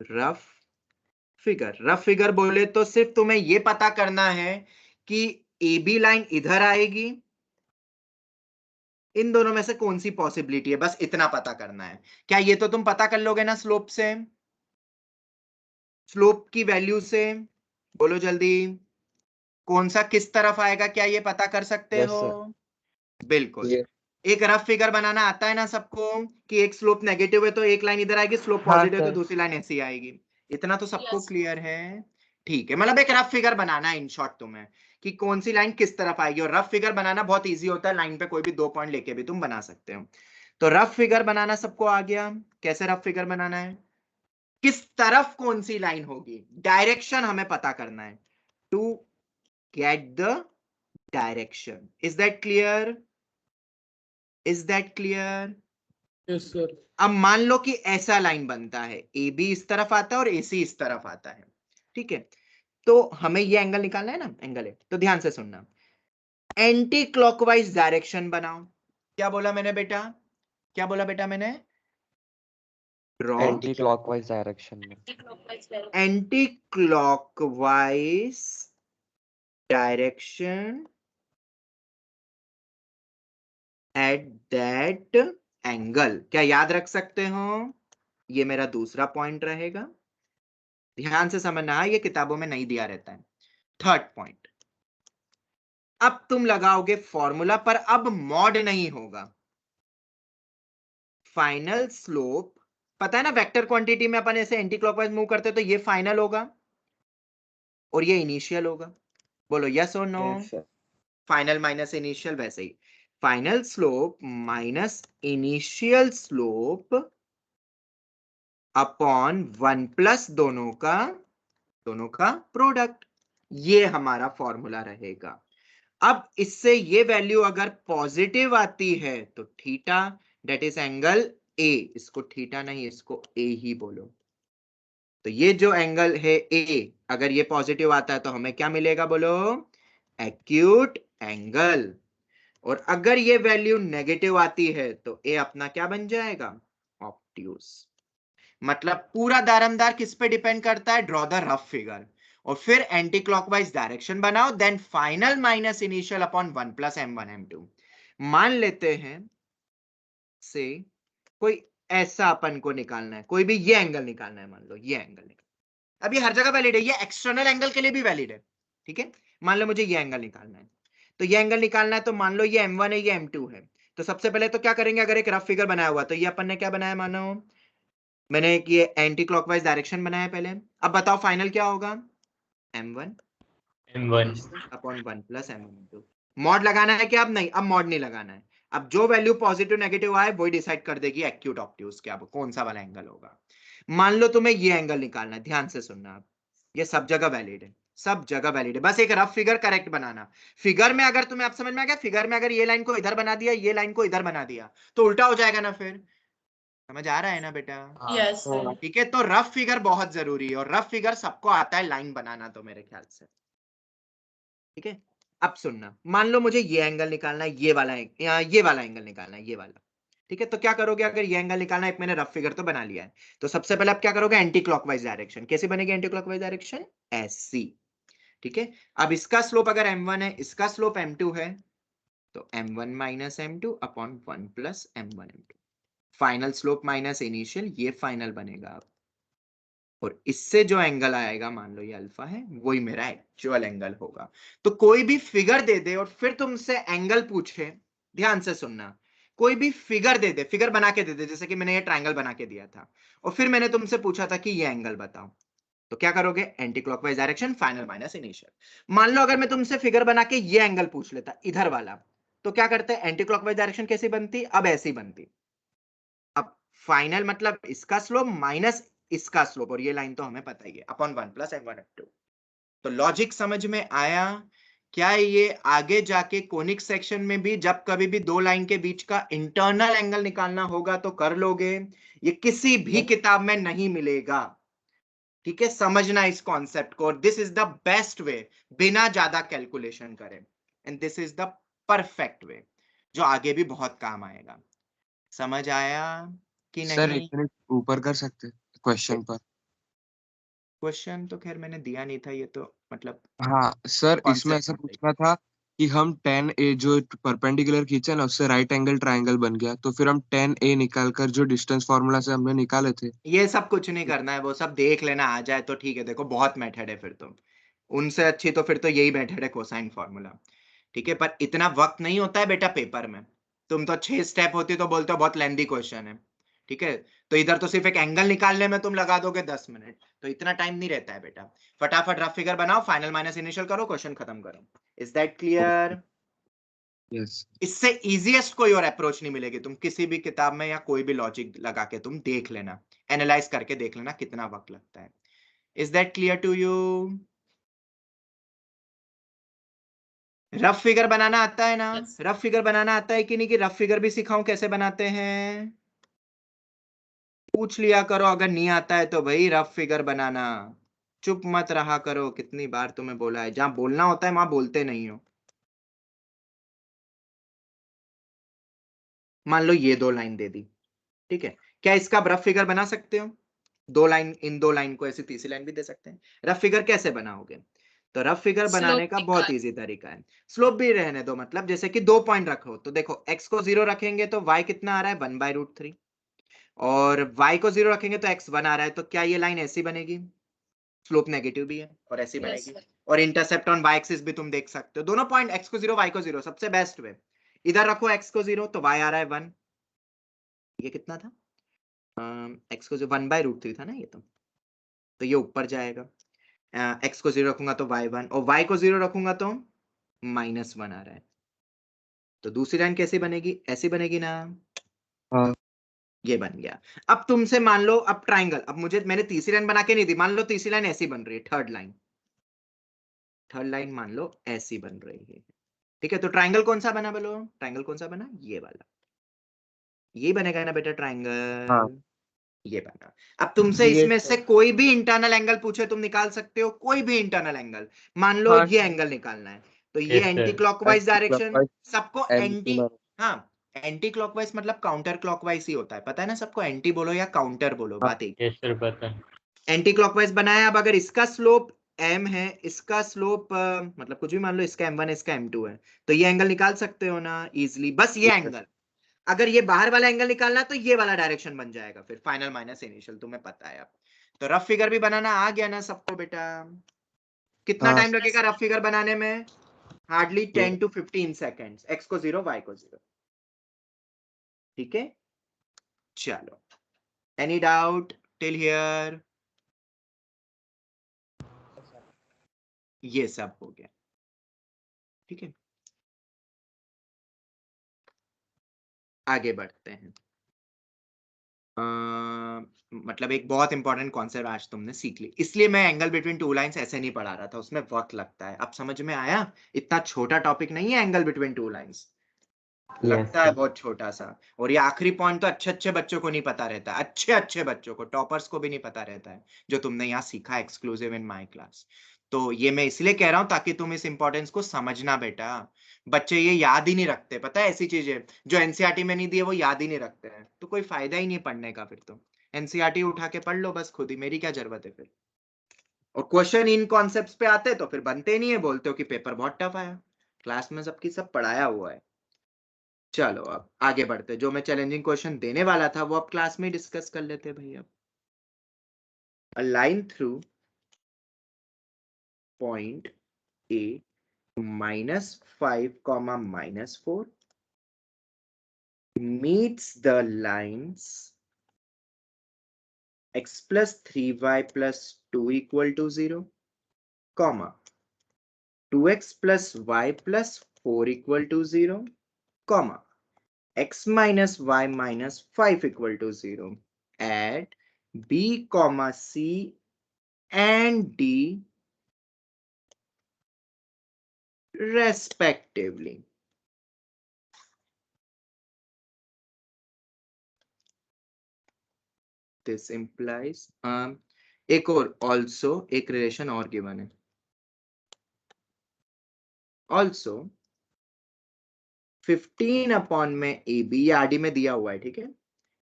rough figure. Rough figure बोले तो सिर्फ तुम्हें ये पता करना है कि AB लाइन इधर आएगी, इन दोनों में से कौन सी पॉसिबिलिटी है, बस इतना पता करना है। क्या ये तो तुम पता कर लोगे ना स्लोप से, स्लोप की वैल्यू से? बोलो जल्दी, कौन सा किस तरफ आएगा, क्या ये पता कर सकते यस हो? सर। बिल्कुल। ये एक रफ फिगर बनाना आता है ना सबको, कि एक स्लोप नेगेटिव है तो एक लाइन इधर आएगी, स्लोप हाँ पॉजिटिव है तो सर। दूसरी लाइन ऐसी आएगी। इतना तो सबको Yes. क्लियर है, ठीक है, मतलब एक रफ फिगर बनाना है इन शॉर्ट तुम्हें, कि कौन सी लाइन किस तरफ आएगी। और रफ फिगर बनाना बहुत इजी होता है, लाइन पे कोई भी 2 पॉइंट लेके भी तुम बना सकते हो। तो रफ फिगर बनाना सबको आ गया, कैसे रफ फिगर बनाना है, किस तरफ कौन सी लाइन होगी, डायरेक्शन हमें पता करना है, to get the direction. Is that clear? Is that clear? Yes sir. अब मान लो कि ऐसा लाइन बनता है, ए बी इस तरफ आता है और AC इस तरफ आता है, ठीक है, तो हमें ये एंगल निकालना है ना, एंगल है, तो ध्यान से सुनना, एंटी क्लॉकवाइज डायरेक्शन बनाओ। क्या बोला मैंने बेटा, क्या बोला बेटा मैंने? ड्रॉ एंटी क्लॉकवाइज डायरेक्शन में। Anti clockwise direction at that angle. क्या याद रख सकते हो? ये मेरा दूसरा पॉइंट रहेगा, ध्यान से समझना, ये किताबों में नहीं दिया रहता है। थर्ड पॉइंट, अब तुम लगाओगे फॉर्मूला पर, अब मॉड नहीं होगा। फाइनल स्लोप पता है ना, वेक्टर क्वांटिटी में अपन ऐसे एंटी क्लॉकवाइज मूव करते तो ये फाइनल होगा और ये इनिशियल होगा। बोलो यस और no? Yes sir. Final minus initial, वैसे ही final slope minus initial slope upon 1 plus दोनों का प्रोडक्ट, ये हमारा फॉर्मूला रहेगा। अब इससे ये वैल्यू अगर पॉजिटिव आती है तो theta, that is angle A, इसको थीटा नहीं इसको ए ही बोलो। तो ये जो एंगल है ए, अगर ये पॉजिटिव आता है तो हमें क्या मिलेगा बोलो? Acute angle. और अगर ये वैल्यू नेगेटिव आती है तो ए अपना क्या बन जाएगा, ऑब्ट्यूज। मतलब पूरा दारमदार किस पे डिपेंड करता है, ड्रॉ द रफ फिगर और फिर एंटी क्लॉकवाइज डायरेक्शन बनाओ, then final minus initial upon 1 plus m1 m2। मान लेते हैं से कोई ऐसा अपन को निकालना है, कोई भी ये एंगल निकालना है, मान लो ये एंगल निकालना। अब ये हर जगह वैलिड है, ये एक्सटर्नल एंगल के लिए भी वैलिड है, ठीक है। मान लो मुझे ये एंगल निकालना है, तो ये एंगल निकालना है, तो मान लो ये m1 है, ये m2 है। तो सबसे पहले तो क्या करेंगे, अगर एक रफ फिगर बनाया हुआ, तो ये अपन ने क्या बनाया, मानो मैंने एक ये एंटी क्लॉकवाइज डायरेक्शन बनाया पहले। अब बताओ फाइनल क्या होगा, m1 upon 1 plus m2। Mod लगाना है क्या, अब नहीं, अब मॉड नहीं लगाना है। अब जो वैल्यू पॉजिटिव नेगेटिव आए वही डिसाइड कर देगी एक्यूट ऑब्ट्यूज क्या, कौन सा वाला एंगल होगा। मान लो तुम्हें ये एंगल निकालना है, ध्यान से सुनना, आप ये सब जगह वैलिड है, सब जगह वैलिड है, बस एक रफ फिगर करेक्ट बनाना। फिगर में अगर तुम्हें, आप समझ में आ गया, फिगर में अगर ये लाइन को इधर बना दिया, ये लाइन को इधर बना दिया, तो उल्टा हो जाएगा ना, फिर समझ आ रहा है ना बेटा। यस ठीक है, तो रफ फिगर बहुत जरूरी है, और रफ फिगर सबको आता है लाइन बनाना, तो मेरे ख्याल से ठीक है। अब सुनना, मान लो मुझे ये एंगल निकालना है, ये वाला एंगल निकालना है, ये वाला, ठीक है। तो क्या करोगे, अगर ये एंगल निकालना है, एक मैंने रफ फिगर तो बना लिया है, तो सबसे पहले आप क्या करोगे, एंटी क्लॉकवाइज डायरेक्शन। कैसे बनेगी एंटी क्लॉकवाइज डायरेक्शन, ऐसी, ठीक है। अब इसका स्लोप अगर m1 है, इसका स्लोप m2 है, तो m1 minus m2 upon 1 plus m1 m2। Final slope minus initial, ये फाइनल बनेगा अब। और इससे जो एंगल आएगा, मान लो ये अल्फा है, वही मेरा एक्चुअल एंगल होगा। तो कोई भी फिगर दे दे और फिर तुमसे एंगल पूछे, ध्यान से सुनना, कोई भी फिगर दे दे, फिगर बना के दे दे, जैसे कि मैंने ये ट्रायंगल बना के दिया था, और फिर मैंने तुमसे पूछा था कि ये एंगल बताओ, तो क्या करोगे, anti clockwise direction, final minus initial. मान लो अगर मैं तुमसे फिगर बना के ये एंगल पूछ लेता, इधर वाला, तो क्या करते, एंटी क्लॉकवाइज डायरेक्शन कैसी बनती, अब ऐसी बनती। अब फाइनल मतलब इसका स्लोप माइनस इसका स्लोप, और ये लाइन तो हमें पता ही है, अपॉन 1 प्लस m1 m2। तो लॉजिक समझ में आया क्या, ये आगे जाके कोनिक सेक्शन में भी जब कभी भी दो लाइन के बीच का इंटरनल एंगल निकालना होगा तो कर लोगे, ये किसी भी किताब में नहीं मिलेगा, ठीक है। समझना इस कॉन्सेप्ट को, this is the best way, बिना ज्यादा कैलकुलेशन करें, and this is the perfect way जो आगे भी बहुत काम आएगा। समझ आया कि सर नहीं? एक मिनट ऊपर कर सकते क्वेश्चन पर। क्वेश्चन तो खैर मैंने दिया नहीं था, ये तो मतलब हाँ सर, इसमें कॉन्सेप्ट ऐसा पूछना था कि हम 10A जो परपेंडिकुलर खींचे ना, उससे राइट एंगल ट्रायंगल बन गया, तो फिर हम 10A निकाल कर जो डिस्टेंस फॉर्मूला से हमने निकाले थे, ये सब कुछ नहीं करना है, वो सब देख लेना, आ जाए तो ठीक है। देखो बहुत मेथड है फिर तो, उनसे अच्छी तो फिर तो यही मेथड है, कोसाइन फॉर्मूला, ठीक है। पर इतना वक्त नहीं होता है बेटा पेपर में, तुम तो 6 स्टेप होती तो बोलते हो बहुत लेंदी क्वेश्चन है, ठीक है। तो इधर तो सिर्फ एक एंगल निकालने में तुम लगा दोगे 10 मिनट, तो इतना टाइम नहीं रहता है बेटा। फटाफट रफ फिगर बनाओ, फाइनल माइनस इनिशियल करो, क्वेश्चन खत्म करो। Is that clear? यस। इससे इजीएस्ट कोई और अप्रोच नहीं मिलेगी, तुम किसी भी किताब में या कोई भी लॉजिक लगा के तुम देख लेना, एनालाइज करके देख लेना कितना वक्त लगता है। Is that clear to you? Rough figure बनाना आता है ना? Yes. रफ फिगर बनाना आता है कि नहीं, कि रफ फिगर भी सिखाऊं कैसे बनाते हैं? पूछ लिया करो, अगर नहीं आता है तो भाई रफ फिगर बनाना, चुप मत रहा करो। कितनी बार तुम्हें बोला है, जहां बोलना होता है वहां बोलते नहीं हो। मान लो ये दो लाइन दे दी, ठीक है, क्या इसका आप रफ फिगर बना सकते हो? दो लाइन, इन दो लाइन को ऐसी तीसरी लाइन भी दे सकते हैं। रफ फिगर कैसे बनाओगे? तो रफ फिगर बनाने Slope का बहुत निकाल। इजी तरीका है, स्लोप भी रहने दो, मतलब जैसे कि 2 पॉइंट रखो, तो देखो x को 0 रखेंगे तो y कितना आ रहा है, 1/√3, और y को 0 रखेंगे तो x 1 आ रहा है, तो क्या ये लाइन ऐसी बनेगी, स्लोप नेगेटिव भी है और ऐसी Yes, बनेगी। sir. और इंटरसेप्ट ऑन y एक्सिस भी तुम देख सकते हो, दोनों पॉइंट x को 0 y को 0, सबसे बेस्ट वे, इधर रखो x को 0 तो y आ रहा है 1, ये कितना था, x को जो 1/√3 था ना ये, तो ये ऊपर जाएगा। x को 0 रखूंगा तो y1, और y को 0 रखूंगा तो -1 आ रहा है। तो दूसरी लाइन कैसी बनेगी, ऐसी बनेगी ना, हाँ ये बन गया। अब तुमसे मान लो, अब ट्राइंगल, अब मुझे, मैंने तीसरी लाइन बना के नहीं दी, मान लो तीसरी लाइन ऐसी बन रही है, थर्ड लाइन मान लो ऐसी बन रही है, ठीक है। तो ट्राइंगल कौन सा बना, बोलो ट्राइंगल कौन सा बना, ये वाला, ये बनेगा ना बेटा हाँ ट्राइंगल, ये बना। अब तुमसे Yes, इसमें sir. से कोई भी इंटरनल एंगल पूछे तुम निकाल सकते हो, कोई भी इंटरनल एंगल, मान लो हाँ ये एंगल निकालना है, तो ये एंटी क्लॉकवाइज डायरेक्शन, सबको M एंटी, हाँ एंटी क्लॉकवाइज मतलब काउंटर क्लॉकवाइज ही होता है, पता है ना सबको, एंटी बोलो या काउंटर बोलो, बात एक। यस सर पता है। एंटी क्लॉकवाइज बनाया, अब अगर इसका स्लोप m है, इसका स्लोप मतलब कुछ भी मान लो, इसका m1 इसका m2 है, तो ये एंगल निकाल सकते हो ना इजिली, बस ये एंगल। अगर ये बाहर वाला एंगल निकालना तो ये वाला डायरेक्शन बन जाएगा, फिर फाइनल माइनस इनिशियल, तुम्हें पता है अब। तो रफ फिगर भी बनाना आ गया ना सबको बेटा? कितना टाइम लगेगा रफ फिगर बनाने में? हार्डली 10 to 15 सेकेंड्स, x को 0 y को 0। ठीक है, चलो, एनी डाउट टिल हियर? ये सब हो गया, ठीक है, आगे बढ़ते हैं। मतलब एक बहुत इंपॉर्टेंट कॉन्सेप्ट आज तुमने सीख ली, इसलिए मैं एंगल बिटवीन टू लाइंस ऐसे नहीं पढ़ा रहा था, उसमें वक्त लगता है। अब समझ में आया? इतना छोटा टॉपिक नहीं है एंगल बिटवीन टू लाइंस, लगता है बहुत छोटा सा। और ये आखिरी पॉइंट तो अच्छे अच्छे बच्चों को नहीं पता रहता, अच्छे अच्छे बच्चों को, टॉपर्स को भी नहीं पता रहता है, जो तुमने यहाँ सीखा एक्सक्लूसिव इन माय क्लास। तो ये मैं इसलिए कह रहा हूँ ताकि तुम इस इंपॉर्टेंस को समझना बेटा। बच्चे ये याद ही नहीं रखते, पता है, ऐसी चीजें जो एनसीईआरटी में नहीं दी है वो याद ही नहीं रखते हैं, तो कोई फायदा ही नहीं पढ़ने का। फिर तो एनसीईआरटी उठा के पढ़ लो बस खुद ही, मेरी क्या जरूरत है फिर। और क्वेश्चन इन कॉन्सेप्ट्स पे आते तो फिर बनते नहीं है, बोलते हो कि पेपर बहुत टफ आया, क्लास में सबकी सब पढ़ाया हुआ है। चलो अब आगे बढ़ते, जो मैं चैलेंजिंग क्वेश्चन देने वाला था वो अब क्लास में डिस्कस कर लेते भाई। अब a line through point A -5, -4 meets the lines x plus 3y plus 2 equal to 0, comma 2x plus y plus 4 equal to 0, comma x minus y minus 5 equal to 0 at b comma c and d respectively. This implies एक और also एक relation और given है, also 15 upon में A B, ये RD में दिया हुआ है, ठीक है,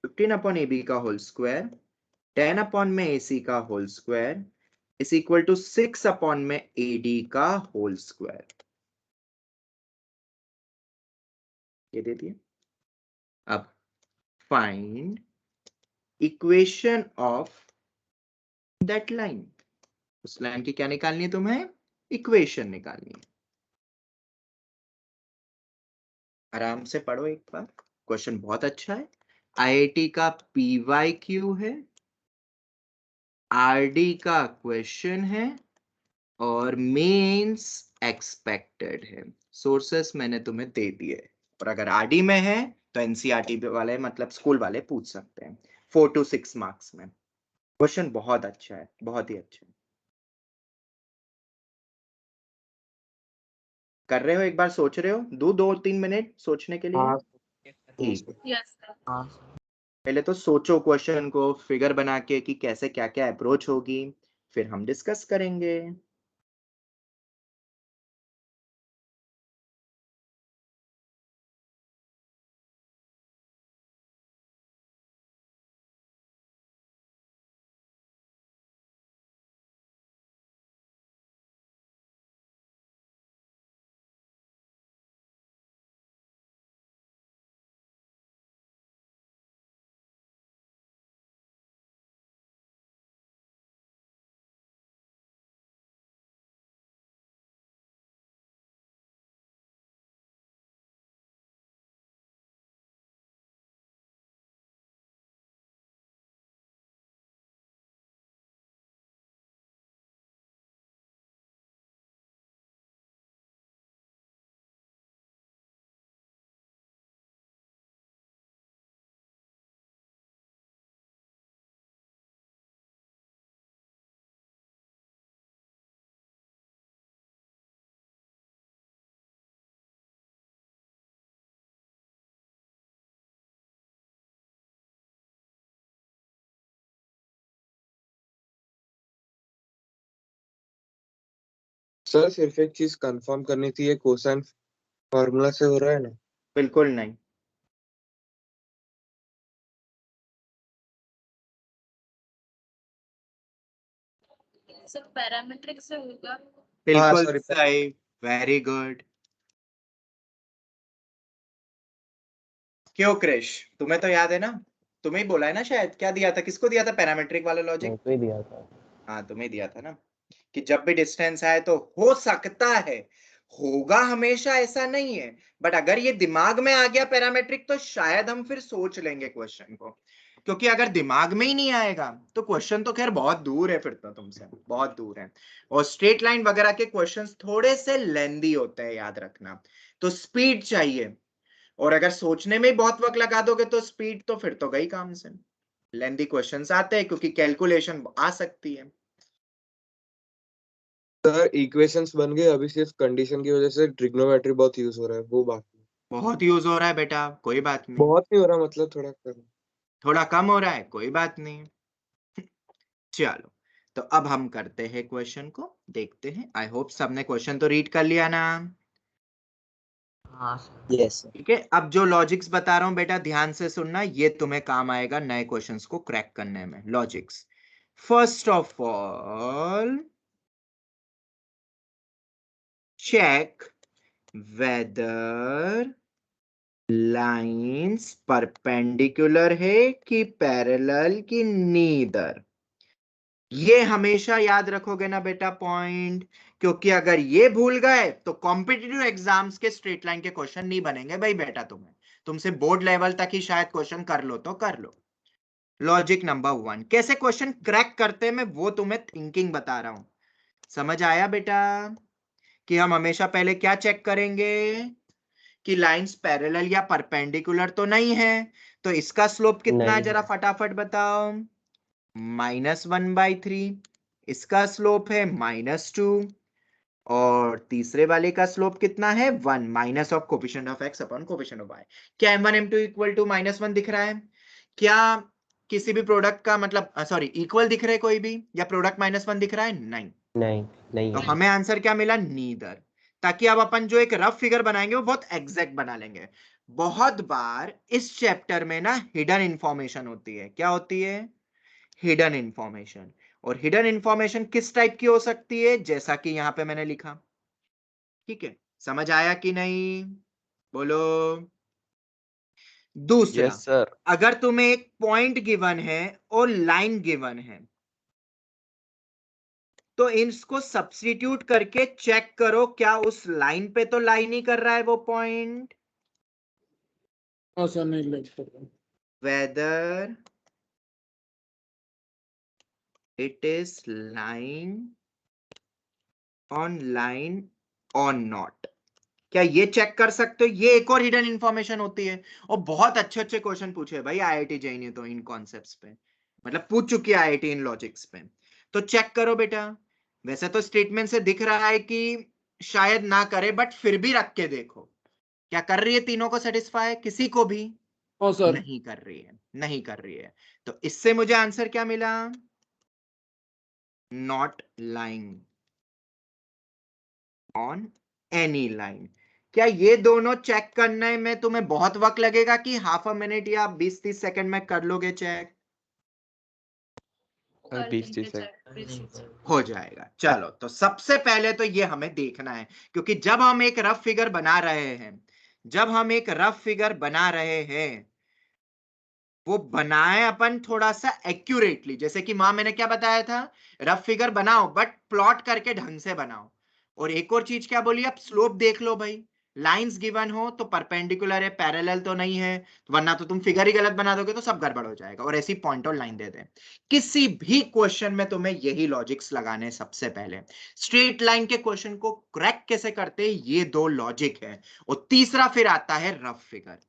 15 अपॉन ए बी का होल स्क्वायर 10 अपॉन में ए सी का whole square is equal to 6 upon में ए डी का होल स्क्वायर, ये दे दिए। अब find equation of that line, उस लाइन की क्या निकालनी है तुम्हें? इक्वेशन निकालनी है। आराम से पढ़ो एक बार, क्वेश्चन बहुत अच्छा है, आईआईटी का पीवाईक्यू है, आरडी का क्वेश्चन है और मेंस एक्सपेक्टेड है। सोर्सेस मैंने तुम्हें दे दिए, और अगर आरडी में है तो एनसीईआरटी वाले मतलब स्कूल वाले पूछ सकते हैं 4 to 6 मार्क्स में। क्वेश्चन बहुत अच्छा है, बहुत ही अच्छा है। कर रहे हो? एक बार सोच रहे हो? 2-3 मिनट सोचने के लिए? ठीक है, यस सर। पहले तो सोचो क्वेश्चन को फिगर बना के कि कैसे क्या क्या अप्रोच होगी, फिर हम डिस्कस करेंगे। सर सिर्फ एक चीज कंफर्म करनी थी, ये कोसाइन फॉर्मूला से हो रहा है ना? बिल्कुल नहीं। सर पैरामीट्रिक से होगा। बिल्कुल sorry, सही, वेरी गुड। क्यों क्रिश, तुम्हें तो याद है ना? तुम्हें ही बोला है ना शायद, क्या दिया था, किसको दिया था पैरामीट्रिक वाला लॉजिक? मेरे को ही दिया था। हाँ तुम्हें दिया था ना, कि जब भी डिस्टेंस आए तो हो सकता है, होगा हमेशा ऐसा नहीं है, बट अगर ये दिमाग में आ गया पैरामीट्रिक तो शायद हम फिर सोच लेंगे क्वेश्चन को, क्योंकि अगर दिमाग में ही नहीं आएगा तो क्वेश्चन तो खैर बहुत दूर है, फिर तो तुमसे बहुत दूर है। और स्ट्रेट लाइन वगैरह के क्वेश्चंस थोड़े से लेंदी होते हैं, याद रखना, तो स्पीड चाहिए, और अगर सोचने में ही बहुत वक्त लगा दोगे तो स्पीड तो फिर तो गई काम से। लेंदी क्वेश्चंस आते हैं क्योंकि कैलकुलेशन आ सकती है। सर इक्वेशंस बन गए, अभी सिर्फ कंडीशन की वजह से ट्रिग्नोमेट्री बहुत यूज हो रहा है, वो बाकी। बहुत यूज हो रहा है बेटा, कोई बात नहीं। बहुत नहीं हो रहा, मतलब थोड़ा कम। थोड़ा कम हो रहा है, कोई बात नहीं। चलो, तो अब हम करते हैं क्वेश्चन को, देखते हैं। आई होप सबने क्वेश्चन तो रीड कर लिया ना? हाँ सर। Yes sir. ठीक है, अब जो लॉजिक्स बता रहा हूं बेटा ध्यान से सुनना, ये तुम्हें काम आएगा नए क्वेश्चंस को क्रैक करने में। Logics, first of all check whether lines perpendicular है कि पैरेलल कि नीदर। ये हमेशा याद रखोगे ना बेटा पॉइंट, क्योंकि अगर ये भूल गए तो कॉम्पिटिटिव एग्जाम्स के स्ट्रेट लाइन के क्वेश्चन नहीं बनेंगे भाई बेटा। तुमसे बोर्ड लेवल तक ही शायद क्वेश्चन कर लो तो कर लो। लॉजिक नंबर 1, कैसे क्वेश्चन क्रैक करते हैं मैं वो तुम्हें थिंकिंग बता रहा हूं। समझ आया बेटा कि हम हमेशा पहले क्या चेक करेंगे कि लाइंस पैरेलल या परपेंडिकुलर तो नहीं है। तो इसका स्लोप कितना है नहीं जरा फटाफट बताओ? -1/3। इसका स्लोप है -2, और तीसरे वाले का स्लोप कितना है 1, minus of coefficient of x upon coefficient of y। क्या m1 m2 इक्वल टू -1 दिख रहा है? क्या किसी भी प्रोडक्ट का मतलब सॉरी इक्वल दिख रहा है कोई भी, या प्रोडक्ट -1 दिख रहा है? नहीं। नहीं नहीं तो है। हमें आंसर क्या मिला? नीदर। ताकि अब अपन जो एक रफ फिगर बनाएंगे वो बहुत एग्जैक्ट बना लेंगे। बहुत बार इस चैप्टर में ना हिडन इंफॉर्मेशन होती है। क्या होती है? Hidden information. और हिडन इंफॉर्मेशन किस टाइप की हो सकती है, जैसा कि यहां पे मैंने लिखा। ठीक है, समझ आया कि नहीं? बोलो। दूसरा, यस सर। अगर तुम्हें एक पॉइंट गिवन है और लाइन गिवन है, तो इसको सब्स्टिट्यूट करके चेक करो क्या उस लाइन पे तो लाइन ही कर रहा है वो point. Whether it is line on line और नॉट। क्या ये चेक कर सकते हो? ये एक और हिडन इंफॉर्मेशन होती है, और बहुत अच्छे अच्छे क्वेश्चन पूछे हैं भाई आईआईटी जेईई ने तो इन कॉन्सेप्ट्स पे, मतलब पूछ चुकी है आईआईटी इन लॉजिक्स पे। तो चेक करो बेटा। वैसे तो स्टेटमेंट से दिख रहा है कि शायद ना करे, बट फिर भी रख के देखो क्या कर रही है, तीनों को सेटिस्फाई, किसी को भी नहीं कर रही है, नहीं कर रही है। तो इससे मुझे आंसर क्या मिला? Not lying on any line. क्या ये दोनों चेक करने में तुम्हें बहुत वक्त लगेगा कि हाफ अ मिनट या 20-30 सेकंड में कर लोगे चेक? कर 20-30 लेंगे सेकंड। चेक। हो जाएगा। चलो, तो सबसे पहले तो ये हमें देखना है, क्योंकि जब हम एक रफ फिगर बना रहे हैं, जब हम एक रफ फिगर बना रहे हैं, वो बनाए अपन थोड़ा सा एक्यूरेटली। जैसे कि मां मैंने क्या बताया था, रफ फिगर बनाओ बट प्लॉट करके ढंग से बनाओ। और एक और चीज क्या बोली, अब स्लोप देख लो भाई। लाइंस गिवन हो तो परपेंडिकुलर है, पैरेलल तो नहीं है, वरना तो तुम फिगर ही गलत बना दोगे तो सब गड़बड़ हो जाएगा। और ऐसी पॉइंट और लाइन दे दे। किसी भी क्वेश्चन में तुम्हें यही लॉजिक्स लगाने सबसे पहले। स्ट्रेट लाइन के क्वेश्चन को क्रैक कैसे करते हैं, ये दो लॉजिक है। और तीसरा फिर आता है रफ फिगर।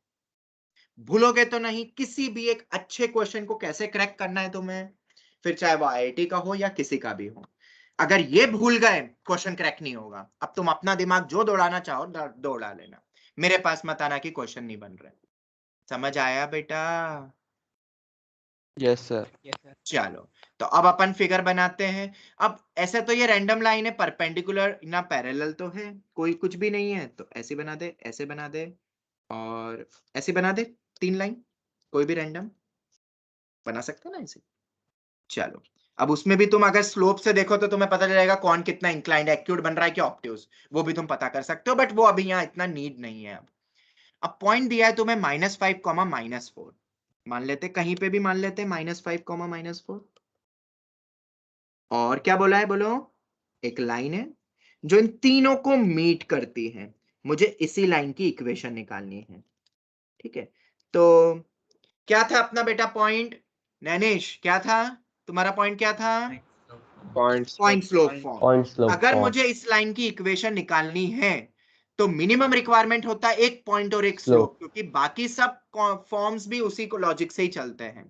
भूलोगे तो नहीं, किसी भी एक अच्छे क्वेश्चन को कैसे क्रैक करना है तुम्हें, फिर चाहे वो आईआईटी का हो या किसी का भी हो। अगर ये भूल गए क्वेश्चन क्रैक नहीं होगा। अब तुम अपना दिमाग जो दौड़ाना चाहो दौड़ा लेना, मेरे पास मत आना कि क्वेश्चन नहीं बन रहे। समझ आया बेटा? Yes sir. चलो तो अब अपन फिगर बनाते हैं। अब ऐसे तो ये रैंडम लाइन है, परपेंडिकुलर ना पैरेलल तो है, कोई कुछ भी नहीं है, तो ऐसे बना दे, ऐसे बना दे और ऐसे बना दे, 3 लाइन कोई भी रैंडम बना सकते हो ना ऐसे। चलो अब उसमें भी तुम अगर स्लोप से देखो तो तुम्हें पता चलेगा कौन कितना इंक्लाइंड एक्यूट बन रहा है कि ऑब्ट्यूज, वो भी तुम पता कर सकते हो, बट वो अभी यहाँ इतना नीड नहीं है। अब पॉइंट दिया है तुम्हें -5, -4, मान लेते कहीं पे भी मान लेते -5, -4, और क्या बोला है बोलो, एक लाइन है जो इन तीनों को मीट करती है, मुझे इसी लाइन की इक्वेशन निकालनी है। ठीक है, तो क्या था अपना बेटा पॉइंट, नैनेश क्या था तुम्हारा पॉइंट, क्या था? Point slope form. Point slope अगर फॉर्म मुझे इस लाइन की इक्वेशन निकालनी है तो मिनिमम रिक्वायरमेंट होता है एक पॉइंट और एक स्लोप। स्लोप, क्योंकि बाकी सब फॉर्म्स भी उसी को लॉजिक से ही चलते हैं।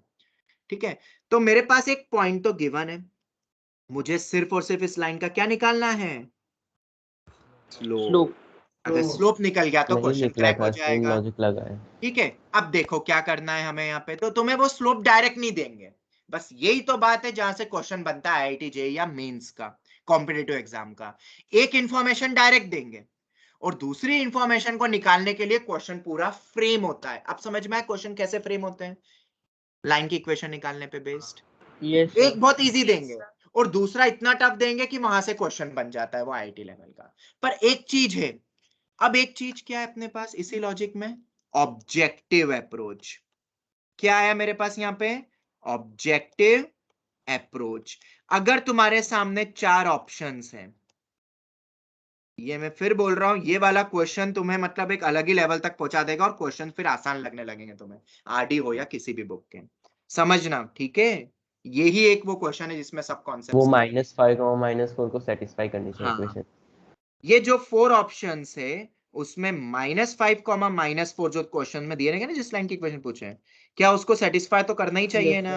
ठीक है, तो मेरे पास एक पॉइंट तो गिवन है, मुझे सिर्फ और सिर्फ इस लाइन का क्या निकालना है, स्लोप। अगर स्लोप निकल गया तो नहीं क्वेश्चन निकला क्रैक हो था, सेम जाएगा। लॉजिक लगा है। ठीक है, अब देखो क्या करना है हमें यहाँ पे, तो तुम्हें वो स्लोप डायरेक्ट नहीं देंगे, बस यही तो बात है जहां से क्वेश्चन बनता है आईआईटी जेईई या मेंस का, कॉम्पिटिटिव एग्जाम का। एक इंफॉर्मेशन डायरेक्ट देंगे और दूसरी इंफॉर्मेशन को निकालने के लिए क्वेश्चन पूरा फ्रेम होता है। अब समझ में आया क्वेश्चन कैसे फ्रेम होते हैं, लाइन की इक्वेशन निकालने पे बेस्ड। यस एक बहुत इजी देंगे और दूसरा इतना टफ देंगे कि वहां से क्वेश्चन बन जाता है वो आईआईटी लेवल का। पर एक चीज है, अब एक चीज क्या है अपने पास इसी लॉजिक में, ऑब्जेक्टिव अप्रोच। क्या आया मेरे पास यहाँ पे, ऑब्जेक्टिव अप्रोच। अगर तुम्हारे सामने 4 ऑप्शंस हैं, ये मैं फिर बोल रहा हूं, ये वाला क्वेश्चन तुम्हें मतलब एक अलग ही लेवल तक पहुंचा देगा और क्वेश्चन फिर आसान लगने लगेंगे तुम्हें, आरडी हो या किसी भी बुक के, समझना। ठीक है, यही एक वो क्वेश्चन है जिसमें सब वो कॉन्सेप्ट्स -5, -4 को सेटिस्फाई करनी चाहिए हाँ, इक्वेशन। ये जो 4 ऑप्शंस है उसमें -5, -4 जो क्वेश्चन में दिए रहेंगे ना, जिस लाइन की क्वेश्चन पूछे हैं, क्या उसको सेटिस्फाई तो करना ही चाहिए यस ना।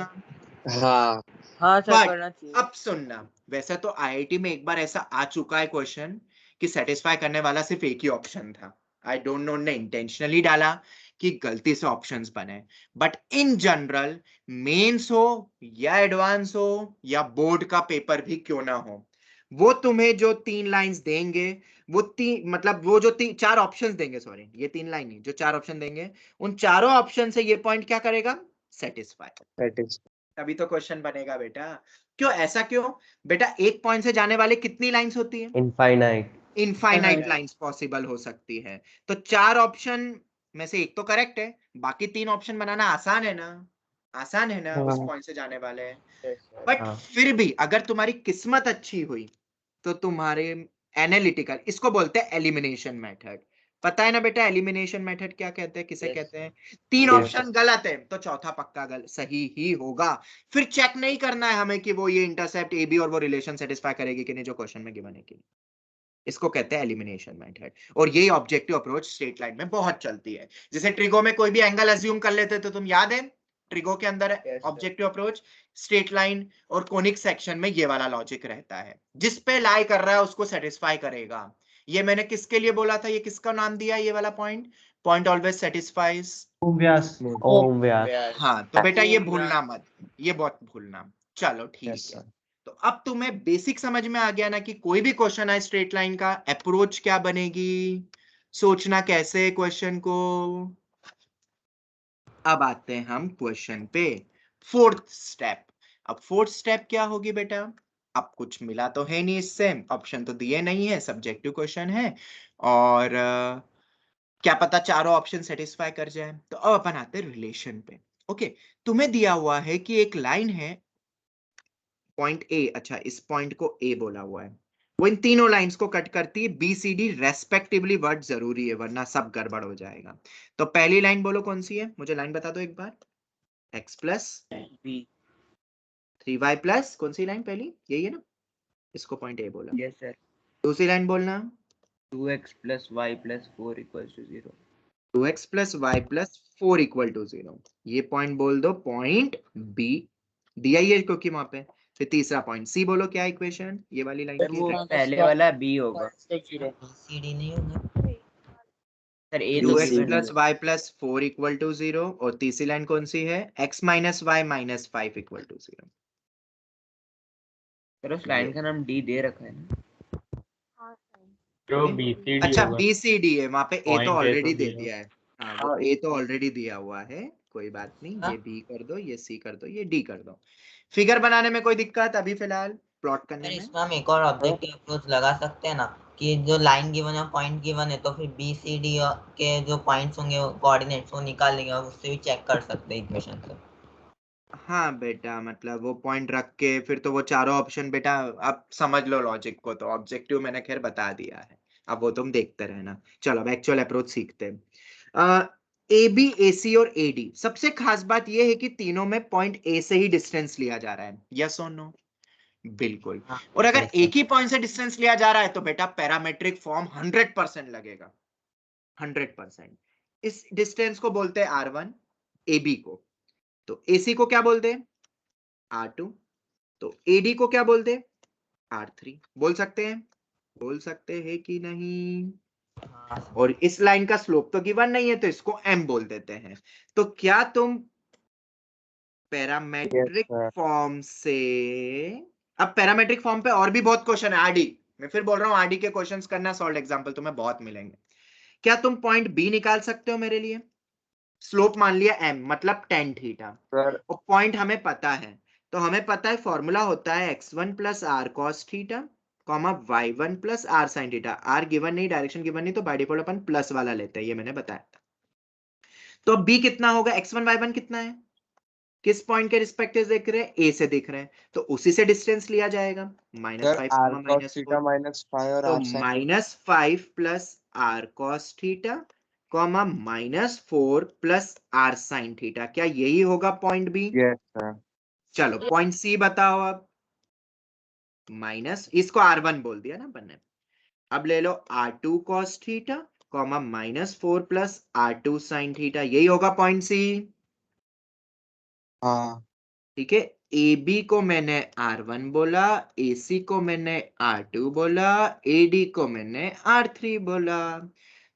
हाँ हाँ सर बट करना चाहिए। अब सुनना, वैसे तो आईआईटी में एक बार ऐसा आ चुका है क्वेश्चन कि सेटिस्फाई करने वाला सिर्फ एक ही ऑप्शन था, आई डोंट नो ने इंटेंशनली डाला कि गलती से ऑप्शंस बने, बट इन जनरल मेंस हो या एडवांस हो या बोर्ड का पेपर भी क्यों ना हो, वो तुम्हें जो 3 लाइंस देंगे, वो तीन मतलब वो जो 4 ऑप्शंस देंगे, सॉरी ये 3 लाइन नहीं, जो 4 ऑप्शन देंगे उन चारों ऑप्शन से ये पॉइंट क्या करेगा, सेटिस्फाई। तभी तो क्वेश्चन बनेगा बेटा। क्यों, ऐसा क्यों बेटा, एक पॉइंट से जाने वाले कितनी लाइंस होती है, इनफाइनाइट। इनफाइनाइट लाइंस पॉसिबल हो सकती है। तो 4 ऑप्शन में से एक तो करेक्ट है, बाकी 3 ऑप्शन बनाना आसान है ना, आसान है ना, उस पॉइंट से जाने वाले। बट हाँ। फिर भी अगर तुम्हारी किस्मत अच्छी हुई तो तुम्हारे एनालिटिकल, इसको बोलते हैं एलिमिनेशन मेथड, पता है ना बेटा एलिमिनेशन मेथड क्या कहते हैं, किसे कहते हैं? 3 Yes. ऑप्शन गलत है तो चौथा पक्का सही ही होगा, फिर चेक नहीं करना है हमें कि वो ये इंटरसेप्ट ए बी और वो रिलेशन सेटिस्फाई करेगी कि नहीं जो क्वेश्चन में गिवन है कि नहीं। इसको कहते हैं एलिमिनेशन मेथड, और यही ऑब्जेक्टिव अप्रोच स्ट्रेट लाइन में बहुत चलती है। जैसे ट्रिगो में कोई भी एंगल अज्यूम कर लेते तो तुम याद है, ट्रिगो के अंदर ऑब्जेक्टिव अप्रोच स्ट्रेट लाइन और कोनिक सेक्शन में ये वाला लॉजिक रहता है, जिस पे लाई कर रहा है उसको सेटिस्फाई करेगा। ये मैंने किसके लिए बोला था, ये किसका नाम दिया ये वाला पॉइंट, पॉइंट ऑलवेज सेटिस्फाइज ओम व्यास। हाँ, तो बेटा ये भूलना मत, ये बहुत भूलना। चलो ठीक है, तो अब तुम्हें बेसिक समझ में आ गया ना कि कोई भी क्वेश्चन आए स्ट्रेट लाइन का अप्रोच क्या बनेगी, सोचना कैसे क्वेश्चन को। अब आते हैं हम क्वेश्चन पे, फोर्थ स्टेप। अब फोर्थ स्टेप क्या होगी बेटा, अब कुछ मिला तो है नहीं इससे, ऑप्शन तो दिए नहीं है, सब्जेक्टिव क्वेश्चन है और क्या पता चारों ऑप्शन सेटिस्फाई कर जाए। तो अब अपन आते हैं रिलेशन पे। ओके, तुम्हें दिया हुआ है कि एक लाइन है पॉइंट ए, अच्छा इस पॉइंट को ए बोला हुआ है, वो इन तीनों लाइंस को कट करती है B C D respectively, word जरूरी है वरना सब गड़बड़ हो जाएगा। तो पहली लाइन बोलो कौन सी है, मुझे लाइन बता दो एक बार, x प्लस 3y प्लस, कौन सी लाइन पहली, यही है ना, इसको पॉइंट ए बोला। Yes sir. दूसरी लाइन बोलना 2x + y + 4 = 0। 2x + y + 4 = 0, ये पॉइंट बोल दो पॉइंट बी, दिया ही है क्योंकि वहां पे। फिर तीसरा पॉइंट सी बोलो, क्या इक्वेशन ये वाली लाइन सर की, वो पहले वाला b होगा। सीडी नहीं होगा। सर ए तो 2x given प्लस है। वाई प्लस 4 इक्वल टू 0 और तीसरी लाइन कौन सी है x minus Y minus 5 equal to 0। Sir उस लाइन का नाम डी दे रखा है ना। जो BCD अच्छा होगा BCD है, वहां पे A तो पॉइंट ए ऑलरेडी तो दे दिया दिया है। हाँ वो A तो ऑलरेडी दिया हुआ है, कोई बात नहीं। हाँ। ये B कर दो, ये C कर दो, ये D कर दो। फिगर बनाने में कोई दिक्कत अभी फिलहाल प्लॉट करने सर में? इसमें हम एक और ऑब्जेक्टिव अप्रोच लगा सकते हैं ना कि जो लाइन गिवन है पॉइंट गिवन है तो फिर बी सी डी के जो पॉइंट्स होंगे कोऑर्डिनेट्स वो निकाल लेंगे और उससे भी चेक कर सकते हैं इक्वेशन से। हाँ बेटा, मतलब वो पॉइंट रख के फिर तो वो चारों ऑप्शन बेटा अब समझ लो लॉजिक को, तो ऑब्जेक्टिव मैंने खैर बता दिया है, अब वो तुम देखते रहना। चलो अब एक्चुअल अप्रोच सीखते हैं। ए बी ए सी और ए डी, सबसे खास बात ये है कि तीनों में पॉइंट ए से ही डिस्टेंस लिया जा रहा है, यस और नो? बिल्कुल। हाँ। और अगर Yes, sir. एक ही पॉइंट से डिस्टेंस लिया जा रहा है तो बेटा पैरामेट्रिक फॉर्म 100% लगेगा, 100%। इस डिस्टेंस को बोलते हैं R1, ए बी को, तो AC को क्या बोलते हैं? R2, तो AD को क्या बोलते हैं? R3। बोल सकते हैं? बोल सकते हैं कि नहीं? हाँ। और इस लाइन का स्लोप तो गिवन नहीं है तो इसको M बोल देते हैं। तो क्या तुम पैरामेट्रिक sir. फॉर्म से, अब पैरामेट्रिक फॉर्म पे और भी बहुत क्वेश्चन है आरडी, मैं फिर बोल रहा हूं आरडी के क्वेश्चंस करना, सॉल्व एग्जांपल तुम्हें बहुत मिलेंगे। क्या तुम पॉइंट बी निकाल सकते हो मेरे लिए? स्लोप मान लिया m मतलब tan थीटा, सर और पॉइंट हमें पता है, तो हमें पता है फॉर्मूला होता है x1 plus R cos theta comma y1 plus R sine theta. R given नहीं, डायरेक्शन गिवन नहीं, तो बाय डिफॉल्ट अपन प्लस वाला लेते हैं, ये मैंने बताया था। तो अब b कितना होगा? x1 y1 कितना है? किस पॉइंट के रिस्पेक्टिव देख रहे हैं? ए से देख रहे हैं, तो उसी से डिस्टेंस लिया जाएगा, सर -5 आर कॉस -4, थीटा -5 और तो R sine -5 plus R cos theta comma -4 plus R sine theta, क्या यही होगा पॉइंट बी? Yes sir. चलो पॉइंट सी बताओ अब। माइनस, इसको R1 बोल दिया ना अपन ने, अब ले लो R2 cos theta comma -4 plus R2 sine theta, यही होगा पॉइंट सी। हाँ ठीक है, ए बी को मैंने R1 बोला, ए सी को मैंने R2 बोला, ए डी को मैंने R3 बोला,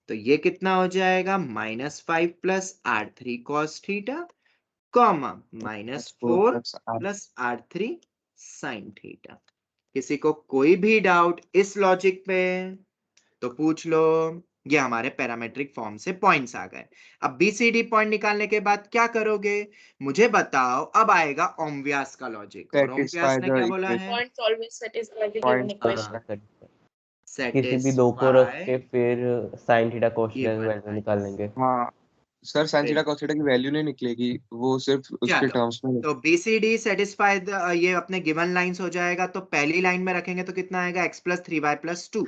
तो ये कितना हो जाएगा? -5 plus R3 cos theta comma -4 plus R plus R3 sine theta. किसी को कोई भी डाउट इस लॉजिक पे तो पूछ लो। ये हमारे पैरामेट्रिक फॉर्म से पॉइंट्स आ गए। अब BCD पॉइंट निकालने के बाद क्या करोगे मुझे बताओ? अब आएगा ओमव्यास का लॉजिक, और ओमव्यास सेटिस्फाई ने द क्या बोला इक्वेशन है? Points always satisfy the given point equation. किसी भी दो को रख सेटिस्फाई के फिर साइन थीटा कोस थीटा की गिवन वैल्यू निकाल लेंगे। हाँ sir sine theta cos theta की वैल्यू नहीं निकलेगी, वो सिर्फ उसके चलो, टर्म्स में। तो BCD सेटिस्फाई ये अपने गिवन लाइंस हो जाएगा, तो पहली लाइन में रखेंगे तो कितना आएगा? x plus 3y plus 2,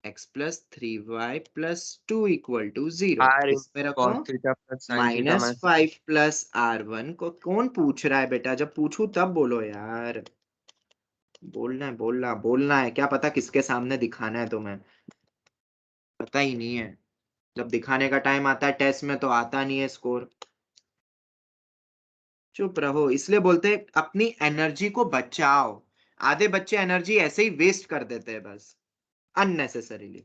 x plus 3y plus 2 equal to 0। आर इसमें रखो cos theta plus sine theta -5 plus R1 को। कौन पूछ रहा है बेटा? जब पूछू तब बोलो यार, बोलना है बोलना बोलना है, क्या पता किसके सामने दिखाना है तुम्हें, पता ही नहीं है। जब दिखाने का टाइम आता है टेस्ट में तो आता नहीं है स्कोर। चुप रहो, इसलिए बोलते हैं अपनी एनर्जी को बचाओ। आधे बच्चे एनर्जी ऐसे ही वेस्ट कर देते हैं बस अननेसेसरीली।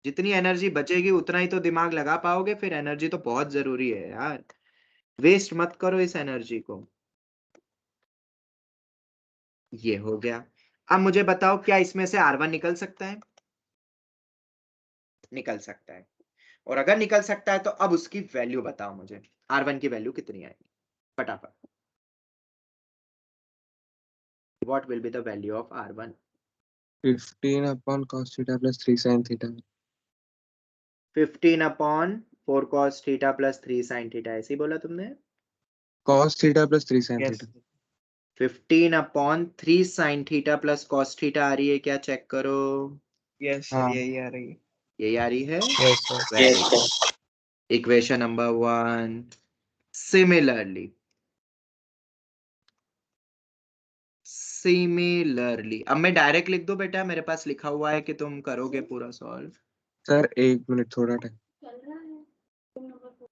जितनी एनर्जी बचेगी उतना ही तो दिमाग लगा पाओगे, फिर एनर्जी तो बहुत जरूरी है यार, वेस्ट मत करो इस एनर्जी को। ये हो गया। अब मुझे बताओ क्या इसमें से R1 निकल सकता है? निकल सकता है, और अगर निकल सकता है तो अब उसकी वैल्यू बताओ मुझे, R1 की वैल्यू कितनी आएगी फटाफट। What will be the value of R1? 15 upon cos theta plus 3 sin theta. 15 upon 4 cos theta plus 3 sin theta, ऐसे ही बोला तुमने? cos theta plus 3 sin theta. 15 upon 3 sin theta plus cos theta आ रही है क्या? चेक करो। Yes हाँ सर यही आ रही है। यही आ रही है? Yes, sir. Very good. Equation number 1। Similarly अब मैं डायरेक्ट लिख दूं बेटा? मेरे पास लिखा हुआ है कि तुम करोगे पूरा सॉल्व। सर 1 मिनट थोड़ा टाइम। चल रहा है तुम नंबर 4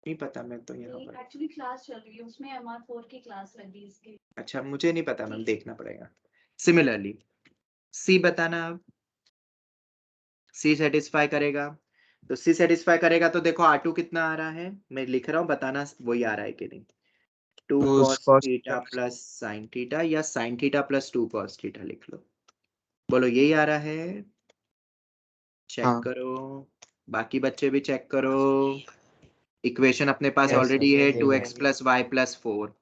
नहीं पता, मैं तो यहाँ पर। एक्चुअली क्लास चल रही है उसमें MR4 की क्लास लगी इसकी। अच्छा मुझे नहीं पता मैम, देखना पड़ेगा। सिमिलरली सी बताना अब। सी सेटिस्फाई करेगा। तो सी सेटिस्फाई करेगा तो देखो R2 कितना आ रहा है, मैं लिख रहा हूँ, बताना वही आ रहा है कि नहीं। 2 तो cos cos theta plus sine theta या sine theta plus 2 cos theta लिख लो। बोलो यही आ रहा है, चेक हाँ करो, बाकी बच्चे भी चेक करो। इक्वेशन अपने पास Yes, ऑलरेडी sir. है, यही 2x है। Plus Y plus 4,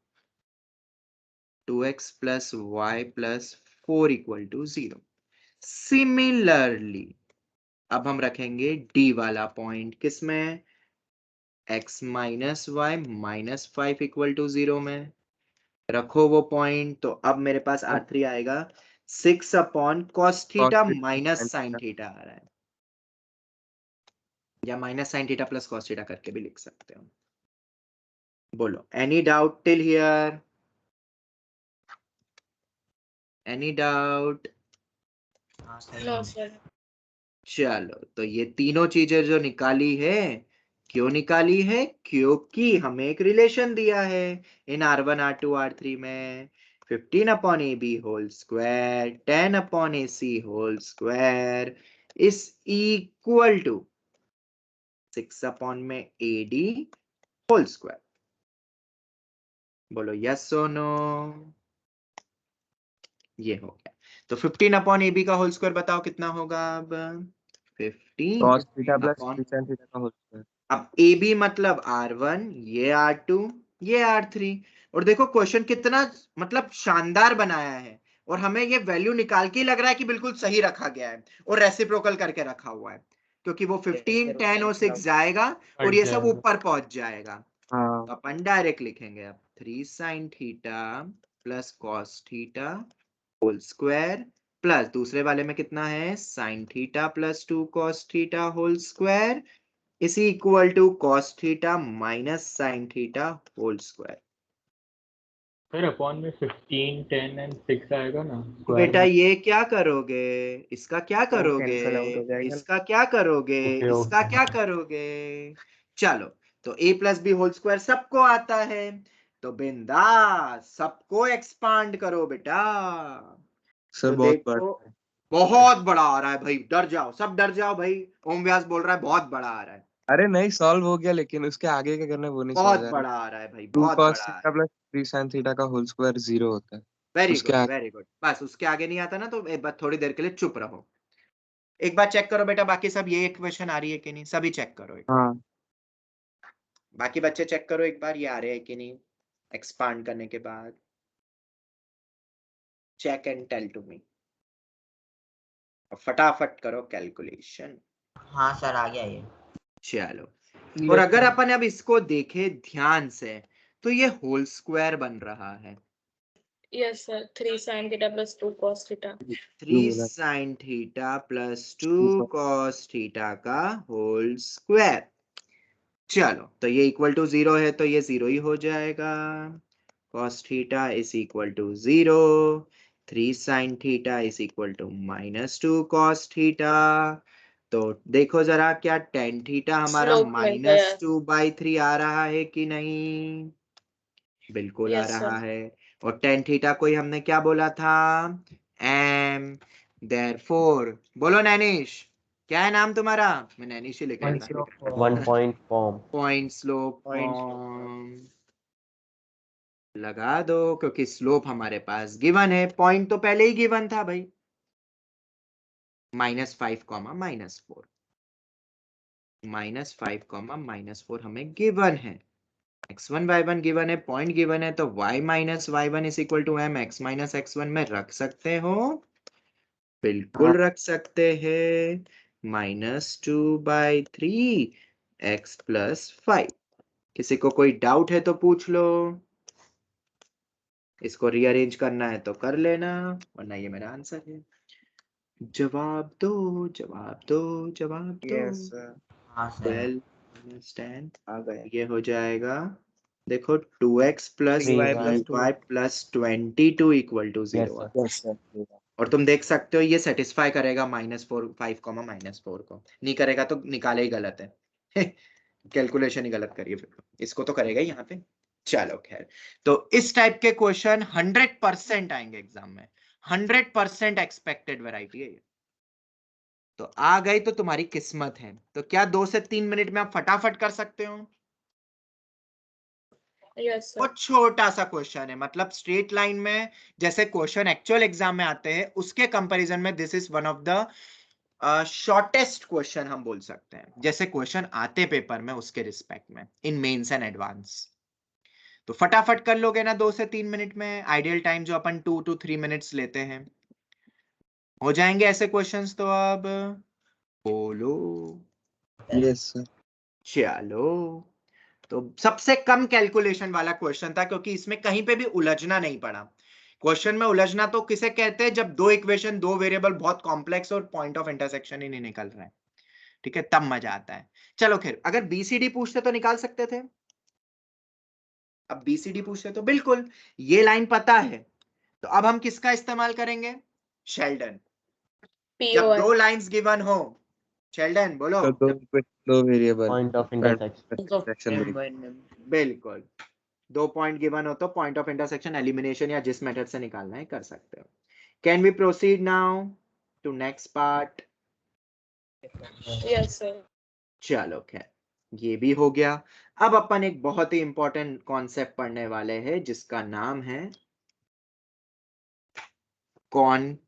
2x plus Y plus 4 equal to 0। Similarly अब हम रखेंगे d वाला पॉइंट किसमें, x minus Y minus 5 equal to 0 में रखो वो पॉइंट। तो अब मेरे पास R3 आएगा 6 upon cos theta minus sine theta आ रहा है, या minus sine theta plus cos theta करके भी लिख सकते हो। बोलो any doubt till here, any doubt? हाँ सर। No sir. चलो तो ये तीनों चीजें जो निकाली है, क्यों निकाली है, क्योंकि हमें एक रिलेशन दिया है इन R1 R2 R3 में, 15 upon AB whole square 10 upon AC whole square is equal to 6 upon में AD होल स्क्वायर। बोलो यस और नो? ये हो गया। तो 15 अपॉन AB का होल स्क्वायर बताओ कितना होगा अब, 15 cos theta plus upon, sin theta का होल स्क्वायर। अब AB मतलब R1, ये R2, ये R3। और देखो क्वेश्चन कितना मतलब शानदार बनाया है, और हमें ये वैल्यू निकाल के ही लग रहा है कि बिल्कुल सही रखा गया है और रेसिप्रोकल करके रखा हुआ है, क्योंकि वो 15 10 और 6 जाएगा और ये सब ऊपर पहुंच जाएगा। हाँ तो अपन डायरेक्ट लिखेंगे अब 3 sin theta plus cos theta whole square plus दूसरे वाले में कितना है, sin theta plus 2 cos theta whole square is equal to cos theta minus sin theta whole square. फिर अपॉन में 15 10 एंड 6 आएगा ना तो स्क्वायर बेटा में। ये क्या करोगे, इसका क्या वो करोगे, कैंसल आउट हो जाएगा ना। इसका क्या करोगे, ओके इसका ओके। क्या करोगे। चलो तो a plus B whole square सबको आता है, तो बिंदास सबको एक्सपांड करो बेटा। सर तो बहुत बड़ा देखो है। बहुत बड़ा आ रहा है भाई, डर जाओ, सब डर जाओ भाई, ओम व्यास बोल रहा है बहुत बड़ा आ रहा है, अरे नहीं सॉल्व हो गया, लेकिन उसके आगे क्या करना है वो नहीं समझ बहुत आ रहा। बड़ा आ रहा है भाई, 2 बहुत cos बड़ा आ रहा थीटा है। प्लस 3 sin थीटा का होल स्क्वायर 0 होता है। वेरी उसके गुड आगे वेरी गुड, बस उसके आगे नहीं आता ना तो एक बार थोड़ी देर के लिए चुप रहो। एक बार चेक करो बेटा बाकी सब ये इक्वेशन आ रही है कि नहीं, सभी चेक करो एक बार। हाँ बाकी बच्चे चेक करो एक बार ये आ रहे हैं कि नहीं, एक्सपांड करने के बाद check and tell to me, फटाफट करो कैलकुलेशन। हाँ सर आ गया ये। चलो और अगर अपन अब इसको देखें ध्यान से तो ये होल स्क्वायर बन रहा है, yes sir 3 sin theta plus 2 cos theta. 3 sin theta plus 2 cos theta का होल स्क्वायर। चलो तो ये इक्वल टू 0 है तो ये 0 ही हो जाएगा, cos theta is equal to 0, 3 sin theta is equal to minus 2 cos theta. तो देखो जरा क्या tan थीटा हमारा स्लोप मिल माइनस गया। 2/3 आ रहा है कि नहीं, बिल्कुल आ यस रहा सर। है। और tan थीटा को ही हमने क्या बोला था, m, therefore बोलो नैनिश क्या है नाम तुम्हारा, मैं नैनिश ही लिख वन लेता, slope one point form. Point slope form लगा दो, क्योंकि स्लोप हमारे पास गिवन है, पॉइंट तो पहले ही गिवन था भाई, -5 कॉमा -4, -5 कॉमा -4 हमें गिवन है, x1 y1 गिवन है, पॉइंट गिवन है, तो y minus y1 is equal to m x minus x1 में रख सकते हो, बिल्कुल रख सकते हैं, -2/3 x प्लस 5। किसी को कोई डाउट है तो पूछ लो, इसको रीअरेंज करना है तो कर लेना, वरना ये मेरा आंसर है। जवाब दो जवाब दो जवाब दो। Yes sir. हाँ सर। वेल अंडरस्टैंड, आ गया। ये हो जाएगा देखो 2x plus 3y 3y plus 22 equal to 0 sir. Yes sir. और तुम देख सकते हो ये सेटिस्फाई करेगा -4 5 कॉमा -4 को, नहीं करेगा तो निकाले ही गलत है कैलकुलेशन ही गलत करिए, फिर इसको तो करेगा ही यहाँ पे। चलो खैर, तो इस टाइप के क्वेश्चन 100% आएंगे एग्जाम में, 100% एक्सपेक्टेड वैरायटी है ये। तो आ गई तो तुम्हारी किस्मत है। तो क्या 2 से 3 मिनट में आप फटाफट कर सकते हो? यस वो सर। छोटा सा क्वेश्चन है, मतलब स्ट्रेट लाइन में जैसे क्वेश्चन एक्चुअल एग्जाम में आते हैं उसके कंपैरिजन में this is one of the shortest question हम बोल सकते हैं, जैसे क्वेश्चन आते पेपर में उसके रिस्पेक्ट में इन मेंस एंड एडवांस। तो फटाफट कर लोगे ना 2 से 3 मिनट में? आइडियल टाइम जो अपन 2 to 3 मिनट्स लेते हैं, हो जाएंगे ऐसे क्वेश्चंस? तो अब बोलो। Yes sir. चलो, तो सबसे कम कैलकुलेशन वाला क्वेश्चन था, क्योंकि इसमें कहीं पे भी उलझना नहीं पड़ा। क्वेश्चन में उलझना तो किसे कहते हैं, जब दो इक्वेशन, दो वेरिएबल बहुत कॉम्प्लेक्स और पॉइंट ऑफ इंटरसेक्शन ही नहीं निकल रहा है, ठीक है, तब मजा आता है। चलो खैर, अगर बीसीडी पूछते तो निकाल सकते थे। अब बीसीडी पूछते तो बिल्कुल, ये लाइन पता है, तो अब हम किसका इस्तेमाल करेंगे? शेल्डन। जब दो लाइंस गिवन हो, शेल्डन बोलो। तो दो वेरिएबल पॉइंट ऑफ इंटरसेक्शन। बिल्कुल, 2 पॉइंट गिवन हो तो पॉइंट ऑफ इंटरसेक्शन एलिमिनेशन या जिस मेथड से निकालना है कर सकते हो। Can we proceed now to next part? Yes sir. चलो खैर, ये भी हो गया। अब अपन एक बहुत ही इंपॉर्टेंट कॉन्सेप्ट पढ़ने वाले हैं जिसका नाम है कॉनकरेंट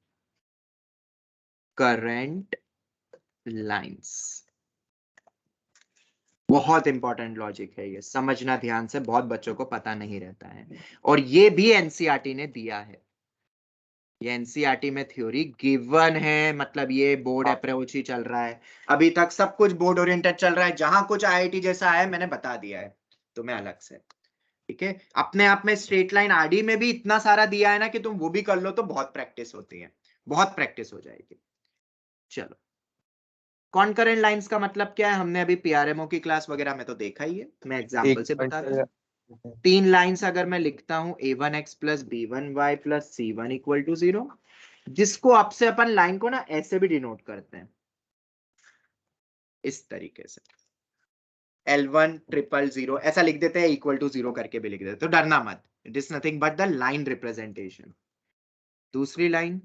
लाइंस। बहुत इंपॉर्टेंट लॉजिक है ये, समझना ध्यान से, बहुत बच्चों को पता नहीं रहता है, और ये भी एनसीईआरटी ने दिया है। ये एनसीईआरटी में थ्योरी गिवन है, मतलब ये बोर्ड अप्रोच ही चल रहा है अभी तक, सब कुछ बोर्ड ओरिएंटेड चल रहा है। जहां कुछ आईआईटी जैसा है मैंने बता दिया है तुम्हें अलग से, ठीक है। अपने आप में स्ट्रेट लाइन आरडी में भी इतना सारा दिया है ना कि तुम वो भी कर लो तो बहुत प्रैक्टिस होती है, बहुत प्रैक्टिस हो जाएगी। चलो, कॉनकरेंट लाइंस का मतलब क्या है, हमने अभी पीआरएमओ की क्लास वगैरह में तो देखा ही है, मैं एग्जांपल से बता रहा हूँ। 3 लाइंस अगर मैं लिखता हूं, a1x plus b1y plus c1 equal to 0, जिसको आपसे अपन लाइन को ना ऐसे भी डिनोट करते हैं, इस तरीके से L1 ट्रिपल 0 ऐसा लिख देते हैं, इक्वल टू 0 करके भी लिख देते हैं, तो डरना मत, it is nothing but the line representation. दूसरी लाइन,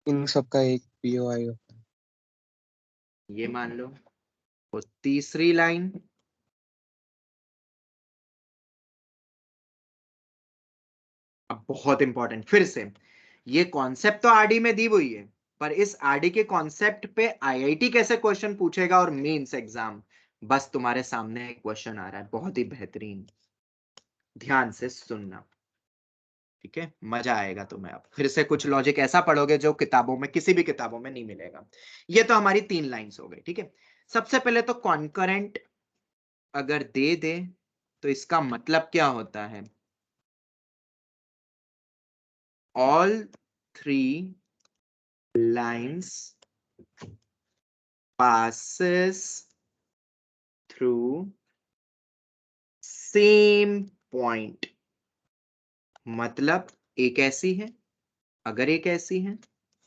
इन सबका एक पीओआई होता है, ये मान लो। और तीसरी लाइन, अब बहुत इंपॉर्टेंट, फिर से ये कॉन्सेप्ट तो आरडी में दी हुई है, पर इस आरडी के कॉन्सेप्ट पे आईआईटी कैसे क्वेश्चन पूछेगा और मेंस एग्जाम, बस तुम्हारे सामने एक क्वेश्चन आ रहा है, बहुत ही बेहतरीन, ध्यान से सुनना, ठीक है, मजा आएगा तुम्हें। अब फिर से कुछ लॉजिक ऐसा पढ़ोगे जो किताबों में, किसी भी किताबों में नहीं मिलेगा। ये तो हमारी 3 लाइंस हो गई, ठीक है। सबसे पहले तो कॉन्करेंट अगर दे दे तो इसका मतलब क्या होता है, all 3 lines passes through same point, मतलब एक ऐसी है, अगर एक ऐसी है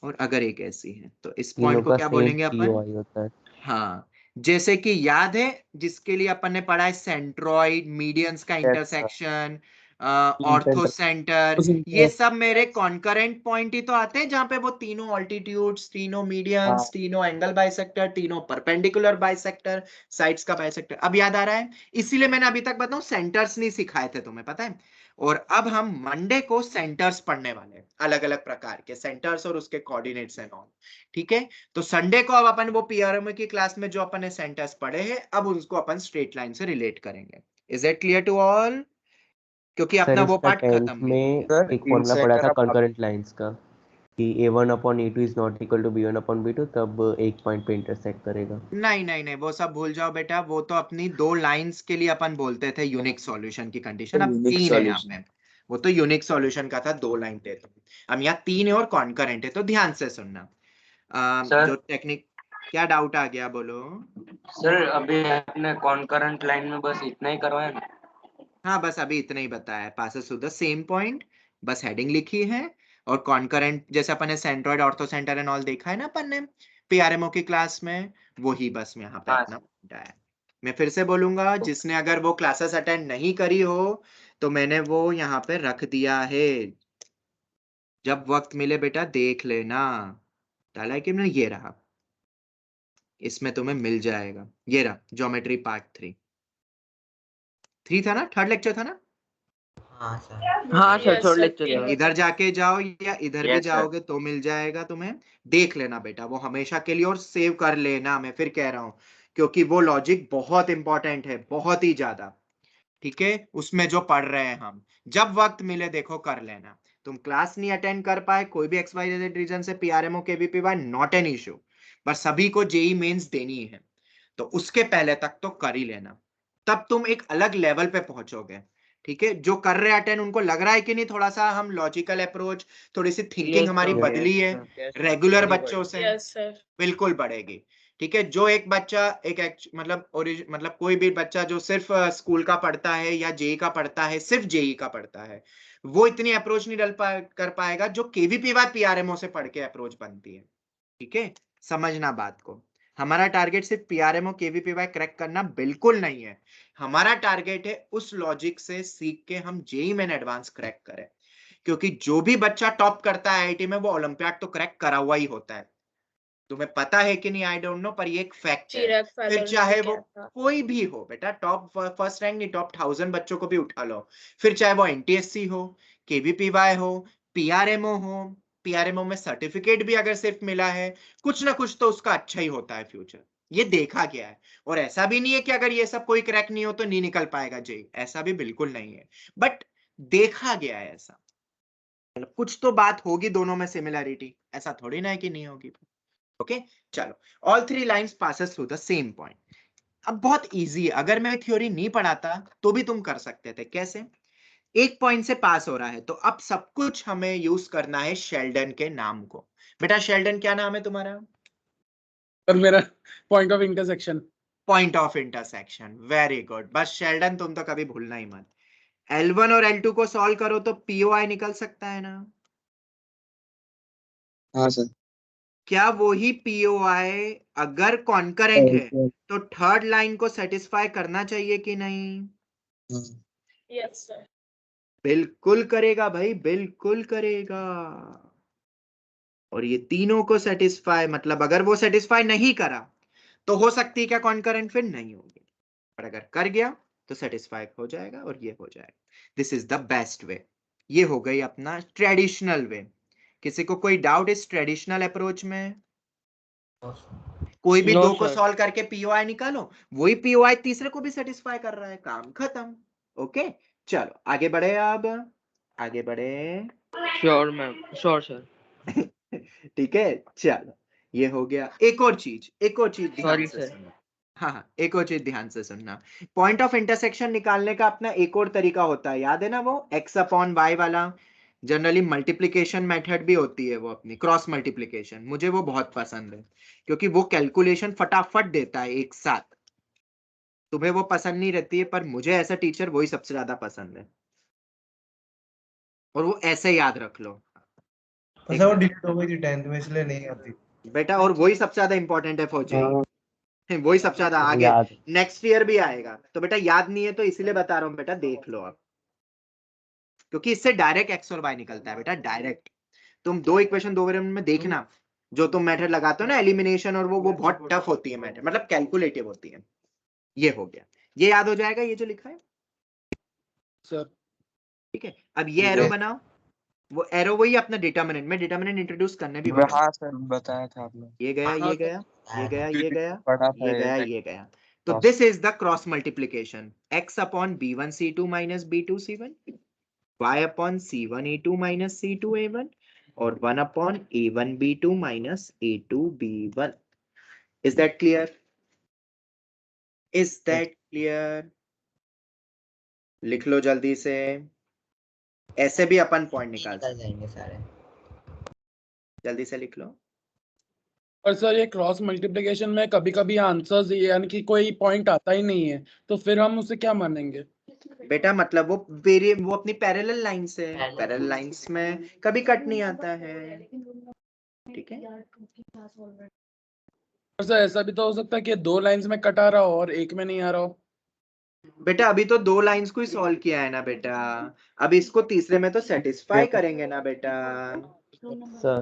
और अगर एक ऐसी है, तो इस तीनों पॉइंट को का क्या सेम बोलेंगे अपन? पीओआई होता है। हाँ, जैसे कि याद है जिसके लिए अपन ने पढ़ा है सेंट्रॉइड, मीडियंस का इंटरसेक्शन, ऑर्थो सेंटर, ये सब मेरे कॉन्करेंट पॉइंट ही तो आते हैं, जहां पे वो तीनों ऑल्टीट्यूड्स, तीनों मीडियंस, तीनों एंगल बाइसेक्टर, तीनों परपेंडिकुलर बाइसेक्टर, साइड्स का बाइसेक्टर। अब याद आ रहा है, इसीलिए मैंने अभी तक बताऊं सेंटर्स नहीं सिखाए थे तुम्हें, पता है। और अब हम मंडे को सेंटर्स पढ़ने वाले हैं, अलग अलग प्रकार के सेंटर्स और उसके कोऑर्डिनेट्स एंड ऑल, ठीक है। तो संडे को अब अपन वो पीआरएमओ की क्लास में जो अपन ने सेंटर्स पढ़े हैं, अब उसको अपन स्ट्रेट लाइन से रिलेट करेंगे। Is it clear to all? क्योंकि सर अपना वो इसका पार्ट 10th खत्म भी हो में गया। एक फॉर्मूला पढ़ा था कॉन्करेंट लाइंस का कि a1 upon a2 is not equal to b1 upon b2, तब एक पॉइंट पे इंटरसेक्ट करेगा। नहीं नहीं नहीं, वो सब भूल जाओ बेटा, वो तो अपनी 2 लाइंस के लिए अपन बोलते थे यूनिक सॉल्यूशन की कंडीशन, अब यूनिक 3 है यहाँ सॉल्यूशन। पे। वो तो यूनिक सॉल्यूशन का था, 2 लाइन थे, तो अब यहाँ 3 है और कॉन्करेंट है, तो ध्यान से सुनना। जो टेक्निक, क्या डाउट आ गया बोलो? सर अभी आपने कॉन्करेंट लाइन में बस इतना ही करवाया ना? हाँ, बस अभी इतना ही बताया, passes through the same point, बस हेडिंग लिखी है। और कॉन्करेंट जैसे अपन ने centroid, ortho centre and all देखा है ना अपन ने पीआरएमओ की क्लास में, वही बस यहाँ पे अपना पॉइंट आया। मैं फिर से बोलूंगा, जिसने अगर वो क्लासेस अटेंड नहीं करी हो तो मैंने वो यहाँ पे रख दिया है, जब वक्त मिले बेटा देख लेना, डाला है कि मैंने, ये रहा, इसमें तुम्हें मिल जाएगा, ये रहा ज्योमेट्री पार्ट 3 था ना, थर्ड लेक्चर था ना। हाँ सर। हाँ sir, Yes, third sir, lecture तीन था। इधर जाके जाओ या इधर भी Yes, sir. जाओगे तो मिल जाएगा तुम्हें, देख लेना बेटा वो हमेशा के लिए, और सेव कर लेना, मैं फिर कह रहा हूं, क्योंकि वो लॉजिक बहुत इंपॉर्टेंट है, बहुत ही ज्यादा। ठीक है, उसमें जो पढ़ रहे हैं हम, जब वक्त मिले देखो कर लेना। तुम क्लास नहीं अटेंड कर पाए कोई भी XYZ रीजन से, PRMO KVPY not an issue, पर सभी को जेई मेंस देनी है, तो उसके पहले तक तो कर ही लेना, तब तुम एक अलग लेवल पे पहुंचोगे। ठीक है, जो कर रहे अटेंड उनको लग रहा है कि नहीं थोड़ा सा हम लॉजिकल अप्रोच, थोड़ी सी थिंकिंग Yes, हमारी sir. बदली है Yes, sir. Yes, sir. Regular very बच्चों good. से, Yes, sir. बिल्कुल बढ़ेगी। ठीक है, जो एक बच्चा मतलब कोई भी बच्चा जो सिर्फ स्कूल का पढ़ता है या जेई का पढ़ता है, सिर्फ जेई का पढ़ता है, वो इतनी अप्रोच नहीं कर पाएगा जो केवीपीवाई पीआरएमओ से पढ़ के अप्रोच बनती है। ठीक है, समझना बात को, हमारा टारगेट सिर्फ पीआरएमओ केवीपीवाई क्रैक करना बिल्कुल नहीं है, हमारा टारगेट है उस लॉजिक से सीख के हम जेई में एडवांस क्रैक करें, क्योंकि जो भी बच्चा टॉप करता है आईआईटी में वो ओलंपियाड तो क्रैक करा हुआ ही होता है। तुम्हें पता है कि नहीं आई डोंट नो, पर ये एक फैक्ट है। चिराग फिर फालोर ने चाहे भी वो किया था। कोई भी हो बेटा, टॉप फर्स्ट रैंक नहीं, टॉप 1000 बच्चों को भी उठा लो, फिर चाहे वो एनटीएससी हो, केवीपीवाई हो, पीआरएमओ हो, पीआरएमओ में सर्टिफिकेट भी अगर सिर्फ मिला है, कुछ ना कुछ तो उसका अच्छा ही होता है फ्यूचर, ये देखा गया है। और ऐसा भी नहीं है कि अगर ये सब कोई क्रैक नहीं हो तो नहीं निकल पाएगा जेई, ऐसा भी बिल्कुल नहीं है, बट देखा गया है ऐसा, मतलब कुछ तो बात होगी दोनों में सिमिलरिटी, ऐसा थोड़ी ना है कि नहीं होगी। ओके चलो, all 3 lines passes through the same point. अब बहुत इजी है, अगर मैं थ्योरी नहीं पढ़ाता तो भी तुम कर सकते थे। कैसे? एक पॉइंट से पास हो रहा है तो अब सब कुछ हमें यूज करना है शेल्डन के नाम को। बेटा शेल्डन क्या नाम है तुम्हारा? सर मेरा point of intersection. Point of intersection, very good. बस शेल्डन तुम तो कभी भूलना ही मत। L1 और L2 को सॉल्व करो तो POI निकल सकता है ना? हाँ सर। क्या वही POI अगर कॉन्करेंट है तो थर्ड लाइन को सेटिस्फाई करना चाहिए कि नहीं? Yes, sir. बिल्कुल करेगा भाई, बिल्कुल करेगा। और ये तीनों को सेटिस्फाई, मतलब अगर वो सेटिस्फाई नहीं करा तो हो सकती है क्या कॉन्करेंट, फिर नहीं होगी, पर अगर कर गया तो सेटिस्फाई हो जाएगा और ये हो जाएगा। This is the best way. ये हो गई अपना ट्रेडिशनल वे। किसी को कोई डाउट इस ट्रेडिशनल अप्रोच में? कोई भी No, दो को sir. सॉल्व करके पीओआई निकालो, वही पीओआई तीसरे को भी सेटिस्फाई कर रहा है, काम खत्म। ओके चलो आगे बढ़े, अब आगे बढ़े। Sure, ma'am. Sure, sir. ठीक है चलो, ये हो गया। एक और चीज ध्यान Sorry, से sir. सुनना। हाँ, एक और चीज ध्यान से सुनना। पॉइंट ऑफ इंटरसेक्शन निकालने का अपना एक और तरीका होता है, याद है ना, वो x अपॉन y वाला। जनरली मल्टीप्लिकेशन मेथड भी होती है वो अपनी, क्रॉस मल्टीप्लिकेशन। मुझे वो बहुत पसंद है क्योंकि वो कैलकुलेशन फटाफट देता है एक साथ। तुम्हें वो पसंद नहीं रहती है, पर मुझे ऐसा टीचर वही सबसे ज्यादा पसंद है, और वो ऐसे याद रख लो। अच्छा, वो डिलीट हो गई थी 10th में, इसलिए नहीं आती बेटा, और वही सबसे ज्यादा इंपॉर्टेंट है फौजी, वही सबसे ज्यादा आगे याद। नेक्स्ट ईयर भी आएगा। तो बेटा याद नहीं है तो इसीलिए बता रहा हूँ बेटा, देख लो आप, क्योंकि इससे डायरेक्ट एक्स और वाई निकलता है बेटा, डायरेक्ट। तुम दो इक्वेशन दो वेरिएबल में देखना, जो तुम मेथड लगाते हो ना एलिमिनेशन, और वो बहुत टफ होती है मेथड, मतलब कैलकुलेटिव होती है। ये हो गया, ये याद हो जाएगा ये जो लिखा है सर। ठीक है, अब ये एरो बनाओ, वो एरो वही अपना डिटरमिनेंट, में डिटरमिनेंट इंट्रोड्यूस करने भी वाला हूं। हाँ सर, बताया था आपने। ये गया, हाँ ये गया, ये गया, ये गया, पढ़ा था ये गया, ये गया। तो this is the cross multiplication, x upon b1 c2 minus b2 c1, y upon c1 a2 minus c2 a1, और 1 upon a1 b2 minus a2 b1। Is that clear? Is that clear? लिख लो जल्दी से, ऐसे भी अपन point निकाल निकल जाएंगे सारे। जल्दी से लिख लो। और सर ये क्रॉस मल्टीप्लिकेशन में कभी कभी आंसर्स यानी कि कोई पॉइंट आता ही नहीं है, तो फिर हम उसे क्या मानेंगे? बेटा मतलब वो वो अपनी पैरेलल लाइंस है, पैरेलल लाइंस में कभी कट नहीं आता है। ठीक है, और सर ऐसा भी तो हो सकता है कि 2 लाइंस में कट आ रहा हो और एक में नहीं आ रहा हो। बेटा अभी तो 2 लाइंस को ही सॉल्व किया है ना बेटा, अब इसको तीसरे में तो सेटिस्फाई करेंगे ना बेटा। Sir.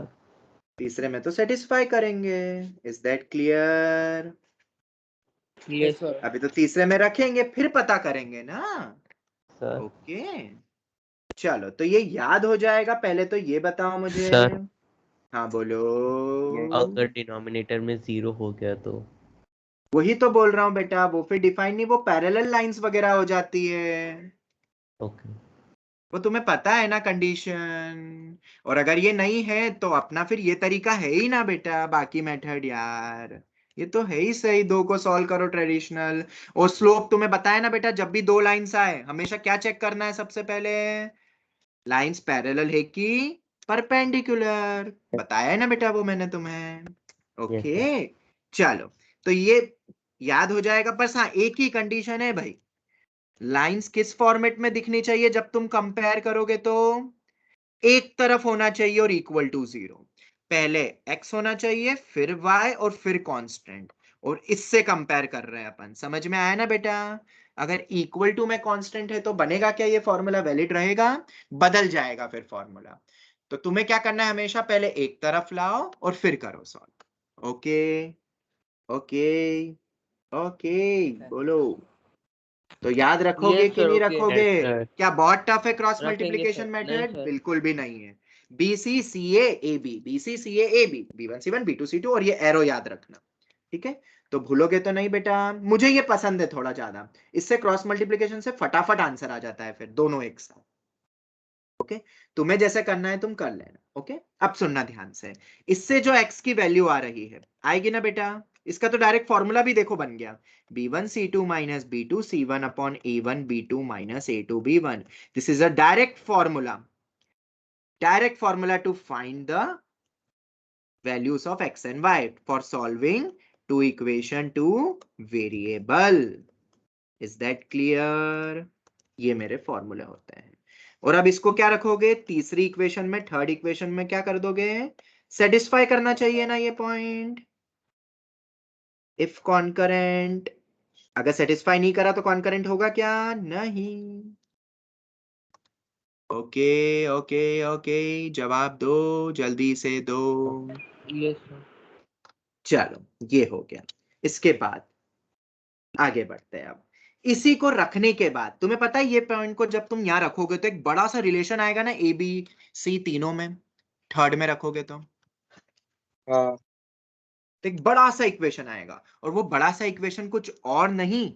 तीसरे में तो सेटिस्फाई करेंगे। Is that clear? Yes sir. अभी तो तीसरे में रखेंगे फिर पता करेंगे ना। सर ओके चलो, तो ये याद हो जाएगा। पहले तो ये बताओ मुझे। सर हाँ बोलो। अगर डिनोमिनेटर में 0 हो गया तो वही तो बोल रहा हूँ बेटा, वो फिर डिफाइन नहीं, वो पैरेलल लाइंस वगैरह हो जाती है। ओके वो तुम्हें पता है ना कंडीशन। और अगर ये नहीं है तो अपना फिर ये तरीका है ही ना बेटा, बाकी मेथड यार। ये तो है ही सही, दो को सॉल्व करो ट्रेडिशनल। और स्लोप तुम्हें बताया ना बेटा, जब भी दो लाइंस आए हमेशा क्या चेक करना है सबसे पहले? लाइंस पैरेलल है कि परपेंडिकुलर। बताया है ना बेटा वो मैंने तुम्हें। यस ओके सर चलो, तो ये याद हो जाएगा। बस हाँ, एक ही कंडीशन है भाई, लाइंस किस फॉर्मेट में दिखनी चाहिए जब तुम कंपेयर करोगे? तो एक तरफ होना चाहिए और इक्वल टू 0। पहले x होना चाहिए, फिर y और फिर कांस्टेंट, और इससे कंपेयर कर रहे हैं अपन। समझ में आया ना बेटा? अगर इक्वल टू में कांस्टेंट है तो बनेगा क्या? ये फॉर्मूला वैलिड रहेगा? बदल जाएगा फिर फॉर्मूला। तो तुम्हें क्या करना है, हमेशा पहले एक तरफ लाओ और फिर करो सॉल्व। ओके ओके ओके बोलो। तो याद रखोगे कि नहीं रखोगे? क्या बहुत टफ है क्रॉस मल्टीप्लीकेशन मेथड? बिल्कुल भी नहीं है। BCCA AB B1C1 B2C2, और ये एरो याद रखना। ठीक है, तो भूलोगे तो नहीं बेटा। मुझे ये पसंद है थोड़ा ज्यादा, इससे क्रॉस मल्टीप्लीकेशन से फटाफट आंसर आ जाता है फिर दोनों एक साथ। ओके, तुम्हें जैसे करना है तुम कर लेना। ओके, अब सुनना ध्यान से। इससे जो x की वैल्यू आ रही है आएगी ना बेटा, इसका तो डायरेक्ट फॉर्मूला भी देखो बन गया, B1C2 minus B2C1 upon A1B2 minus A2B1. This is a direct formula to find the values of x and y for solving two equation to variable. Is that clear? ये मेरे फॉर्मूले होते हैं। और अब इसको क्या रखोगे तीसरी इक्वेशन में, थर्ड इक्वेशन में क्या कर दोगे? सेटिस्फाई करना चाहिए ना ये पॉइंट। इफ कॉन्करेंट, अगर सेटिस्फाई नहीं करा तो कॉन्करेंट होगा क्या? नहीं। ओके ओके ओके, जवाब दो, जल्दी से दो। चलो ये हो गया। इसके बाद आगे बढ़ते हैं। अब इसी को रखने के बाद तुम्हें पता है ये पॉइंट को जब तुम यहां रखोगे तो एक बड़ा सा रिलेशन आएगा ना, ए बी सी तीनों में। थर्ड में रखोगे तो एक बड़ा सा इक्वेशन आएगा, और वो बड़ा सा इक्वेशन कुछ और नहीं,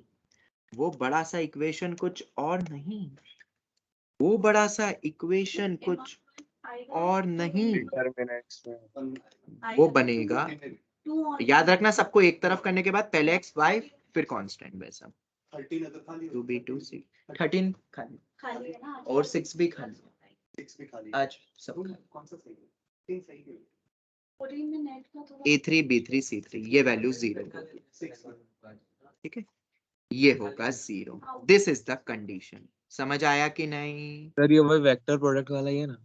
वो बड़ा सा इक्वेशन कुछ और नहीं, वो बड़ा सा इक्वेशन कुछ और नहीं, वो बनेगा। याद रखना, सबको एक तरफ करने के बाद पहले एक्स वाई फिर कांस्टेंट, वैसा 2B2C 13 खाली और 6 भी खाली आज सब। A3 B3 C3 ये वैल्यू 0, ठीक है, ये होगा 0। This is the condition. समझ आया कि नहीं? सर ये वही वेक्टर प्रोडक्ट वाला ही है ना?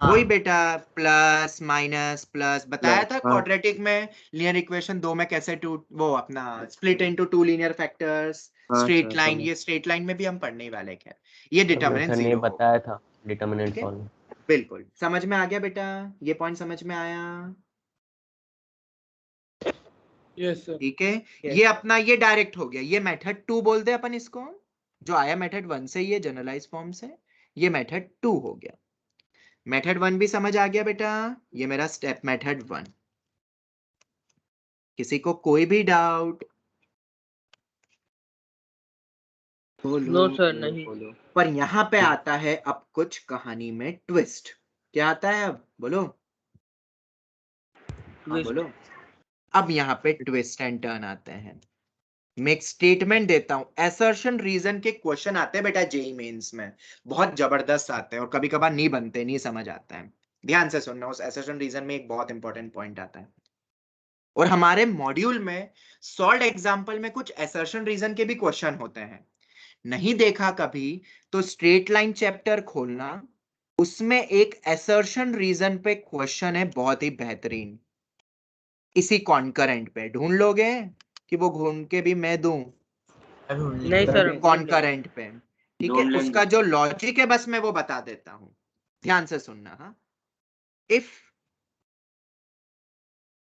वही बेटा, प्लस माइनस प्लस बताया था क्वाड्रेटिक में लीनियर इक्वेशन दो में कैसे टू वो अपना split into two linear factors. Straight line, ये स्ट्रेट लाइन में भी हम पढ़ने वाले हैं। ये डिटरमिनेंट सर ने 0 बताया था डिटरमिनेंट सॉल्व। बिल्कुल समझ में आ गया बेटा, ये पॉइंट समझ में आया? Yes sir. ठीक है, ये अपना ये डायरेक्ट हो गया, ये मेथड 2 बोलते हैं अपन इसको, जो आया मेथड 1 से, ये जनरलाइज फॉर्म से, ये मेथड 2 हो गया। मेथड 1 भी समझ आ गया बेटा, ये मेरा स्टेप मेथड 1। किसी को कोई भी डाउट? नो सर नहीं। पर यहाँ पे आता है अब कुछ कहानी में ट्विस्ट। क्या आता है अब बोलो? हाँ बोलो। अब यहाँ पे ट्विस्ट एंड टर्न आते हैं। मैं एक स्टेटमेंट देता हूं, असर्शन रीजन के क्वेश्चन आते हैं बेटा जेईई मेंस में, बहुत जबरदस्त आते हैं और कभी कभार नहीं बनते, नहीं समझ आता है। ध्यान से सुनना, उस असर्शन रीजन में एक बहुत इंपॉर्टेंट पॉइंट आता है। और हमारे मॉड्यूल में सॉल्व एग्जांपल में कुछ असर्शन रीजन के भी क्वेश्चन होते हैं। नहीं देखा कभी तो स्ट्रेट लाइन चैप्टर खोलना, उसमें एक असर्शन रीजन पे क्वेश्चन है बहुत ही बेहतरीन। इसी कॉन्करेंट पे ढूंढ लोगे कि वो घूम के भी मैं दूं? नहीं सर, कॉन्करेंट पे, ठीक है। उसका जो लॉजिक है बस मैं वो बता देता हूं, ध्यान से सुनना। हाँ, if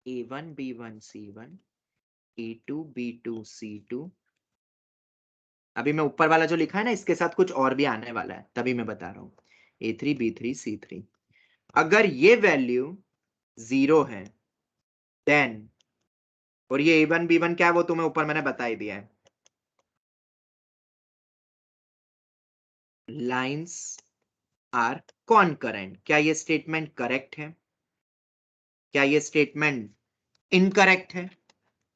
A1 B1 C1 E2 B2 C2। अभी मैं ऊपर वाला जो लिखा है ना इसके साथ कुछ और भी आने वाला है, तभी मैं बता रहा हूं। A3 B3 C3। अगर ये वैल्यू 0 है देन, और ये A1 B1 क्या है वो तुम्हें ऊपर मैंने बता ही दिया है, लाइंस आर कॉनकरेंट। क्या ये स्टेटमेंट करेक्ट है? क्या ये स्टेटमेंट इनकरेक्ट है?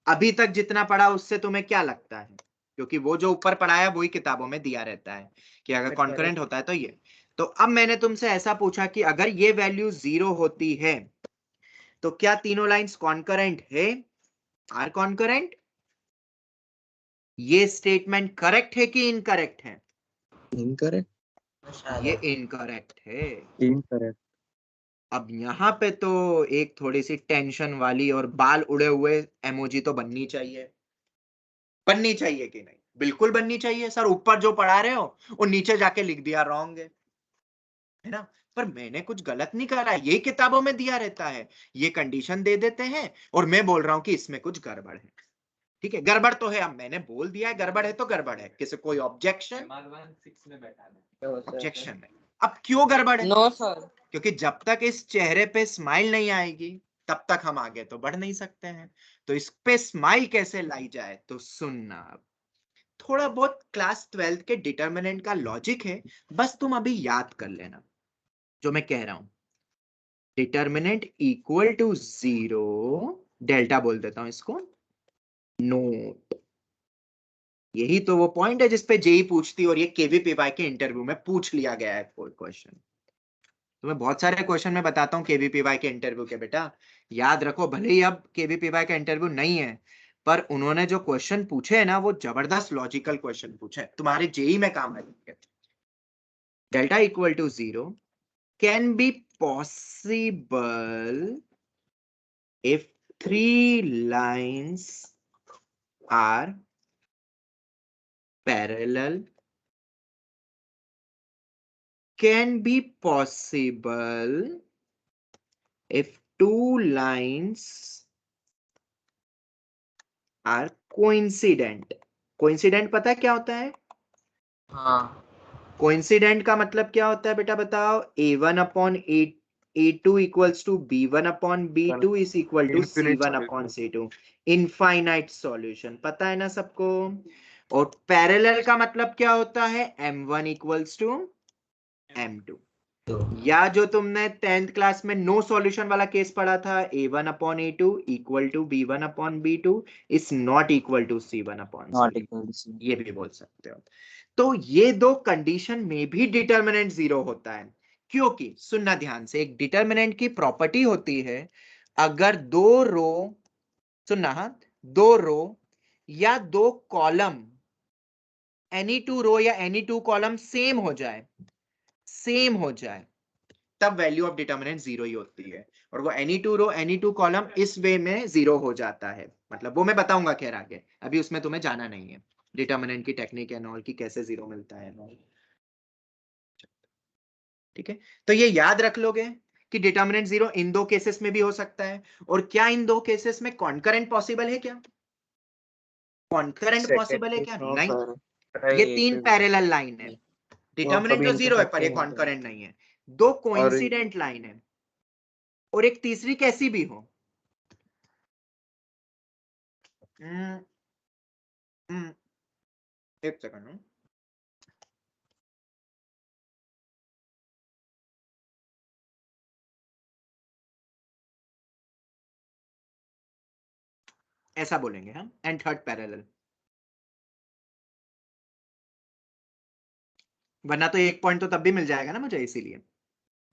अभी तक जितना पढ़ा उससे तुम्हें क्या लगता है? क्योंकि वो जो ऊपर पढ़ाया वही किताबों में दिया रहता है कि अगर कॉन्करेंट होता है तो ये। तो अब मैंने तुमसे ऐसा पूछा कि अगर ये वैल्यू 0 होती है तो क्या तीनों लाइंस कॉन्करेंट है, आर कॉन्करेंट? ये स्टेटमेंट करेक्ट है कि इनकरेक्ट है? इनकरेक्ट। ये इनकरेक्ट है। इनकरेक्ट। अब यहाँ पे तो एक थोड़ी सी टेंशन वाली और बाल उड़े हुए इमोजी तो बननी चाहिए। बननी चाहिए कि नहीं? बिल्कुल बननी चाहिए सर। ऊपर जो पढ़ा रहे हो और नीचे जाके लिख दिया रॉन्ग है ना? पर मैंने कुछ गलत नहीं करा, ये किताबों में दिया रहता है। ये कंडीशन दे देते हैं और मैं बोल रहा हूं कि इसमें कुछ गड़बड़ है। ठीक है, गड़बड़ तो है, अब मैंने बोल दिया है गड़बड़ है तो गड़बड़ है। किसी कोई ऑब्जेक्शन? ऑब्जेक्शन नहीं। अब क्यों गड़बड़ है? No sir. क्योंकि जब तक इस चेहरे पे स्माइल नहीं आएगी तब तक हम आगे तो बढ़ नहीं सकते हैं। तो इस पे स्माइल कैसे लाई जाए? तो सुनना, अब थोड़ा बहुत क्लास 12th के डिटर्मिनेंट का लॉजिक है, बस तुम अभी याद कर लेना जो मैं कह रहा हूं। डिटर्मिनेंट इक्वल टू 0, डेल्टा बोल देता हूं इसको, नोट। यही तो वो पॉइंट है जिसपे जेई पूछती, और ये केवीपीवाई के इंटरव्यू में पूछ लिया गया है कोई क्वेश्चन। तुम्हें बहुत सारे क्वेश्चन में बताता हूँ केवीपीवाई के इंटरव्यू के, बेटा याद रखो। भले ही अब केवीपीवाई का इंटरव्यू नहीं है, पर उन्होंने जो क्वेश्चन पूछे हैं ना वो जबरदस्त लॉजिकल क्वेश्चन पूछे हैं, तुम्हारे जेई में काम आएंगे। Delta equal to 0 can be possible if 3 lines are parallel, can be possible if 2 lines are coincident। coincident पता है क्या होता है? हाँ। coincident का मतलब क्या होता है बेटा बताओ? A1 upon A2 equals to B1 upon B2 is equal to C1 upon C2। Infinite solution पता है ना सबको? और पैरेलल का मतलब क्या होता है? M1 equals to M2। या जो तुमने 10th क्लास में नो सॉल्यूशन वाला केस पढ़ा था, A1 upon A2 equal to B1 upon B2 is not equal to C1 upon C2। ये भी बोल सकते हो। तो ये दो कंडीशन में भी डिटर्मिनेंट 0 होता है, क्योंकि सुनना ध्यान से, एक डिटर्मिनेंट की प्रॉपर्टी होती है अगर दो रो, सुनना हाँ, दो रो या दो कॉलम, एनी टू रो या एनी टू कॉलम सेम हो जाए तब वैल्यू ऑफ डिटर्मिनेंट 0 ही होती है। और वो एनी टू रो एनी टू कॉलम इस वे में 0 हो जाता है, मतलब वो मैं बताऊंगा खैर आगे, अभी उसमें तुम्हें जाना नहीं है। डिटर्मिनेंट की टेक्निक एंड ऑल की कैसे 0 मिलता है। ठीक है, तो ये याद रख लोगे कि डिटर्मिनेंट 0 इन दो केसेस में भी हो सकता है। और क्या इन दो केसेस में कॉन्करेंट पॉसिबल है? क्या कॉन्करेंट पॉसिबल है? क्या नहीं। ये 3 पैरेलल लाइन है, डिटर्मिनेंट तो 0 है पर ये कॉन्करेंट नहीं है। 2 कोइंसिडेंट लाइन है और एक तीसरी कैसी भी हो। एक सेकंड, ऐसा बोलेंगे हम, एंड थर्ड पैरेलल, वरना तो एक पॉइंट तो तब भी मिल जाएगा ना मुझे, इसीलिए।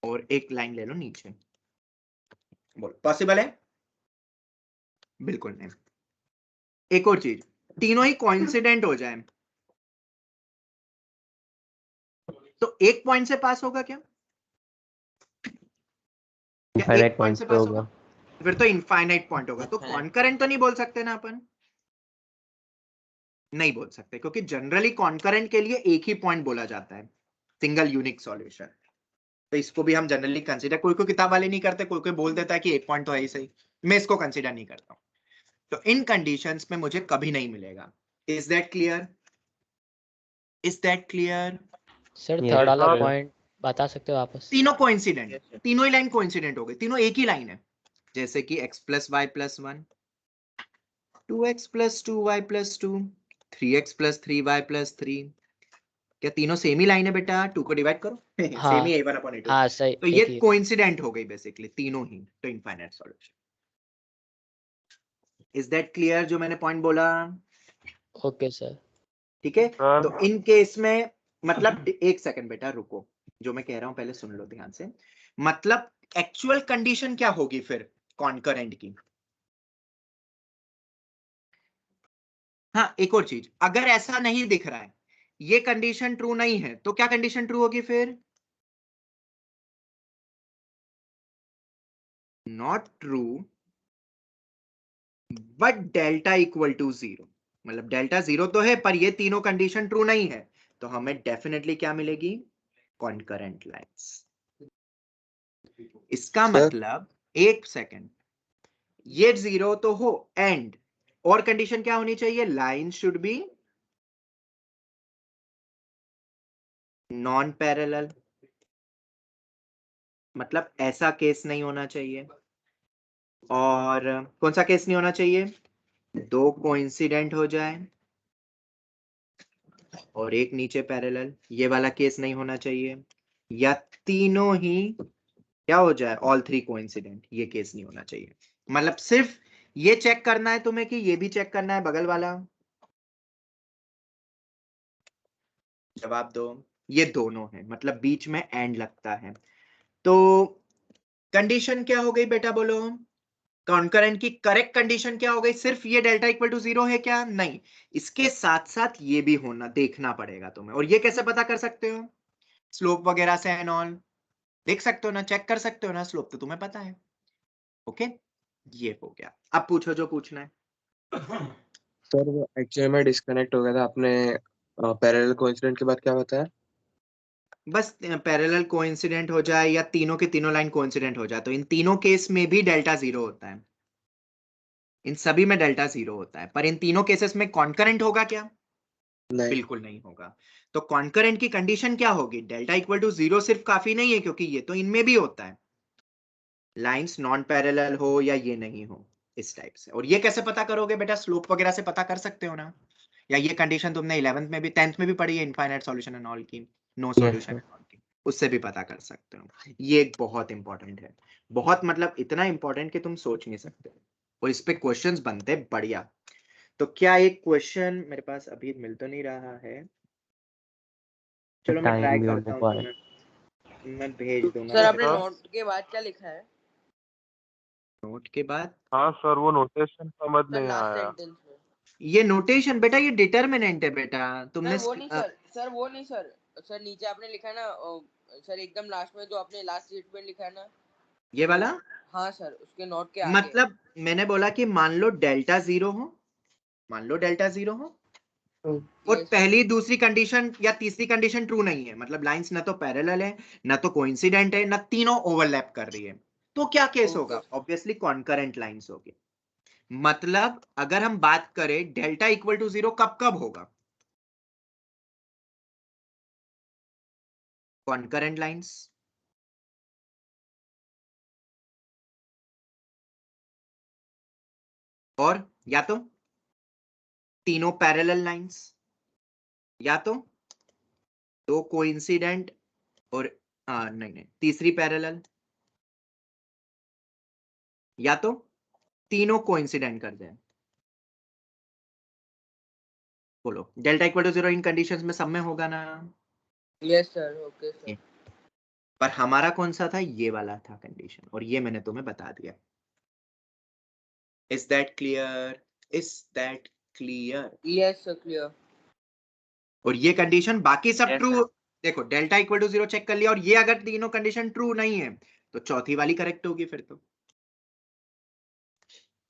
और एक लाइन ले लो नीचे, बोल पॉसिबल है? बिल्कुल नहीं। एक और चीज, तीनों ही कोइंसिडेंट हो जाए तो एक पॉइंट से पास होगा क्या? एक पॉइंट से पास होगा? फिर तो इनफाइनाइट पॉइंट होगा। तो कॉन्करेंट तो नहीं बोल सकते ना अपन, नहीं बोल सकते, क्योंकि जनरली कॉन्करेंट के लिए एक ही पॉइंट बोला जाता है, सिंगल यूनिक सॉल्यूशन। तो इसको भी हम जनरली कंसीडर, कोई कोई किताब वाले नहीं करते, कोई कोई बोल देता है कि एक पॉइंट तो है ही सही, मैं इसको कंसिडर नहीं करता हूं, तो इन कंडीशंस में मुझे कभी नहीं मिलेगा। Is that clear? Is that clear? Sir Yes, third वाला sir. पॉइंट बता सकते हो वापस? तीनों कोइंसिडेंट, तीनों ही लाइन कोइंसिडेंट हो गई, तीनों एक ही लाइन है। जैसे कि x plus Y plus 1, 2x plus 2y plus 2, 3x plus 3y plus 3, क्या तीनों सेम ही लाइन है बेटा? 2 को डिवाइड करो सेम ही हाँ a1 अपॉन a2, हाँ सही, तो ये एक ही है। कोइंसिडेंट हो गई बेसिकली तीनों ही, तो infinite solution. Is that clear जो मैंने पॉइंट बोला? Okay sir. ठीक है, तो इन केस में मतलब एक सेकंड बेटा रुको, जो मैं कह रहा हूं पहले सुन लो ध्यान से। मतलब एक्चुअल कंडीशन क्या होगी फिर कॉन्करेंट की? हाँ एक और चीज, अगर ऐसा नहीं दिख रहा है, ये कंडीशन ट्रू नहीं है, तो क्या कंडीशन ट्रू होगी फिर? Not true but delta equal to 0, मतलब डेल्टा 0 तो है पर ये तीनों कंडीशन ट्रू नहीं है, तो हमें डेफिनेटली क्या मिलेगी? Concurrent lines. इसका मतलब एक सेकेंड, ये 0 तो हो एंड, और कंडीशन क्या होनी चाहिए? Line should be non parallel, मतलब ऐसा केस नहीं होना चाहिए। और कौन सा केस नहीं होना चाहिए? दो कोइंसिडेंट हो जाए और एक नीचे पैरेलल, ये वाला केस नहीं होना चाहिए। या तीनों ही क्या हो जाए? ऑल थ्री कोइंसिडेंट, ये केस नहीं होना चाहिए। मतलब सिर्फ ये चेक करना है तुम्हें कि ये भी चेक करना है बगल वाला? जवाब दो। ये दोनों है, मतलब बीच में एंड लगता है। तो कंडीशन क्या हो गई बेटा बोलो? कॉन्करेंट की करेक्ट कंडीशन क्या हो गई? सिर्फ ये डेल्टा इक्वल टू 0 है क्या? नहीं, इसके साथ साथ ये भी होना देखना पड़ेगा तुम्हें। और ये कैसे पता कर सकते हो? स्लोप वगैरह से एंड ऑल देख सकते हो ना, चेक कर सकते हो ना, स्लोप तो तुम्हें पता है। ओके, ये हो गया। अब पूछो जो पूछना है। सर वो एक्चुअली में डिस्कनेक्ट हो गया था, आपने पैरेलल कोइंसिडेंट के बाद क्या बताया? बस पैरेलल कोइंसिडेंट हो जाए या तीनों के तीनों लाइन कोइंसिडेंट हो जाए, तो इन तीनों केस में भी डेल्टा 0 होता है, इन सभी में डेल्टा 0 होता है, पर इन तीनों केसेस में कॉन्करेंट होगा क्या? नहीं। बिल्कुल नहीं होगा। तो कॉन्करेंट की कंडीशन क्या होगी? डेल्टा इक्वल टू 0 सिर्फ काफी नहीं है, क्योंकि ये तो इनमें भी होता है, लाइंस नॉन पैरेलल हो या ये नहीं हो, इस टाइप से। और ये कैसे पता करोगे बेटा? स्लोप वगैरह से पता कर सकते हो ना, या ये कंडीशन तुमने 11th में भी 10th में भी पढ़ी है, इनफाइनाइट सॉल्यूशन एंड ऑल की, no Yes, solution sir. And all की, उससे भी पता कर सकते हो। ये एक बहुत इंपॉर्टेंट है, बहुत मतलब इतना इंपॉर्टेंट कि तुम सोच नहीं सकते, और इस पे क्वेश्चंस बनते बढ़िया। तो क्या एक क्वेश्चन मेरे पास अभी मिल तो नहीं रहा है, चलो मैं ट्राई टाइम भी करता होने हूँ, को तो है। मैं भेज दूंगा। सर आपने नोट के बाद क्या लिखा है? नोट के बाद? हाँ सर वो नोटेशन समझ सर नहीं लास्ट आया। सेंटेंस में। ये नोटेशन बेटा, ये डिटर्मिनेंट है बेटा, तुमने सर वो नहीं सर, सर वो नहीं सर, सर नीचे आपने लिखा है ना सर एकदम लास्ट में जो आपने लास्ट स्टेटमेंट लिखा है ना, ये वाला? हाँ सर उसके नोट के आगे। मतलब मैंने बोला कि मान लो डेल्टा 0 हो, मान लो डेल्टा 0 हो, और पहली दूसरी कंडीशन या तीसरी कंडीशन ट्रू नहीं है, मतलब लाइंस ना तो पैरेलल है, ना तो कोइंसिडेंट है, ना तीनों ओवरलैप कर रही है, तो क्या केस होगा? ऑब्वियसली कॉन्करेंट लाइंस होगी। मतलब अगर हम बात करें डेल्टा इक्वल टू 0 कब कब होगा? कॉन्करेंट लाइंस, और या तो तीनों पैरेलल लाइंस, या तो दो कोइंसिडेंट और नहीं नहीं तीसरी पैरेलल, या तो तीनों कोइंसिडेंट कर दें। बोलो, डेल्टा इक्वल टू 0 इन कंडीशंस में सब में होगा ना? Yes sir, okay sir. पर हमारा कौन सा था? ये वाला था कंडीशन, और ये मैंने तुम्हें बता दिया। Is that clear? Is that clear? Yes sir clear. और ये कंडीशन बाकी सब Yes, ट्रू, देखो डेल्टा इक्वल टू 0 चेक कर लिया, और ये अगर तीनों कंडीशन ट्रू नहीं है तो चौथी वाली करेक्ट होगी फिर तो।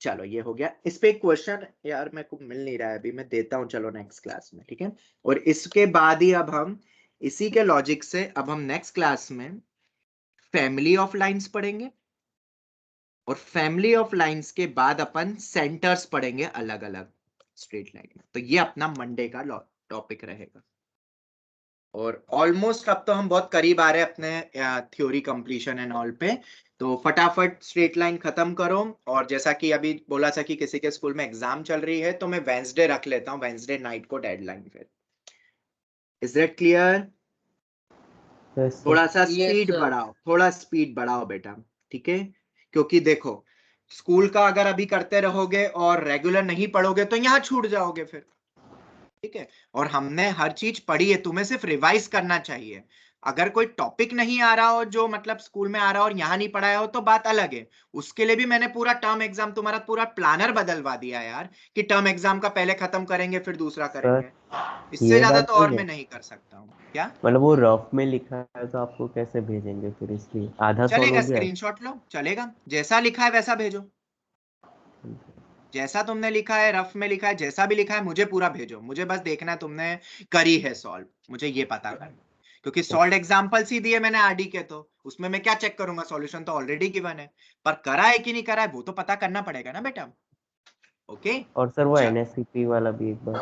चलो ये हो गया। इस पे एक क्वेश्चन यार मेरे को मिल नहीं रहा है अभी, मैं देता हूं चलो नेक्स्ट क्लास में, ठीक है? और इसके बाद ही अब हम इसी के लॉजिक से अब हम नेक्स्ट क्लास में फैमिली ऑफ लाइंस पढ़ेंगे, और फैमिली ऑफ लाइंस के बाद अपन सेंटर्स पढ़ेंगे अलग अलग स्ट्रेट लाइन में। तो ये अपना मंडे का टॉपिक रहेगा। और ऑलमोस्ट अब तो हम बहुत करीब आ रहे हैं अपने थ्योरी कंप्लीशन एंड ऑल पे। तो फटाफट स्ट्रेट लाइन खत्म करो। और जैसा कि अभी बोला था कि किसी के स्कूल में एग्जाम चल रही है, तो मैं वेंसडे रख लेता हूँ, वेंसडे नाइट को डेडलाइन। फिर इज दैट क्लियर? थोड़ा सा स्पीड बढ़ाओ, थोड़ा स्पीड बढ़ाओ बेटा, ठीक है? क्योंकि देखो, स्कूल का अगर अभी करते रहोगे और रेगुलर नहीं पढ़ोगे तो यहाँ छूट जाओगे फिर, ठीक है? और हमने हर चीज पढ़ी है, तुम्हें सिर्फ रिवाइज करना चाहिए। अगर कोई टॉपिक नहीं आ रहा हो जो मतलब स्कूल में आ रहा हो और यहाँ नहीं पढ़ाया हो तो बात अलग है। उसके लिए भी मैंने पूरा टर्म एग्जाम तुम्हारा पूरा प्लानर बदलवा दिया यार, कि टर्म एग्जाम का पहले खत्म करेंगे फिर दूसरा करेंगे। इससे ये ज्यादा बात तो और नहीं मैं है, नहीं कर सकता हूँ। क्या मतलब वो रफ में लिखा है तो आपको कैसे भेजेंगे फिर, इसलिए आधा सॉल्व चलेगा? हो गया है। स्क्रीनशॉट लो, चलेगा। जैसा लिखा है वैसा भेजो, जैसा तुमने लिखा है, रफ में लिखा है, जैसा भी लिखा है मुझे पूरा भेजो। मुझे बस देखना है तुमने करी है सॉल्व, मुझे ये पता करना। क्योंकि सॉल्व एग्जाम्पल्स ही दिए मैंने आरडी के, तो उसमें मैं क्या चेक करूंगा? सॉल्यूशन तो ऑलरेडी गिवन है, पर करा है कि नहीं करा है वो तो पता करना पड़ेगा ना बेटा। ओके और सर वो चलो, एनएससीपी वाला भी एक बार।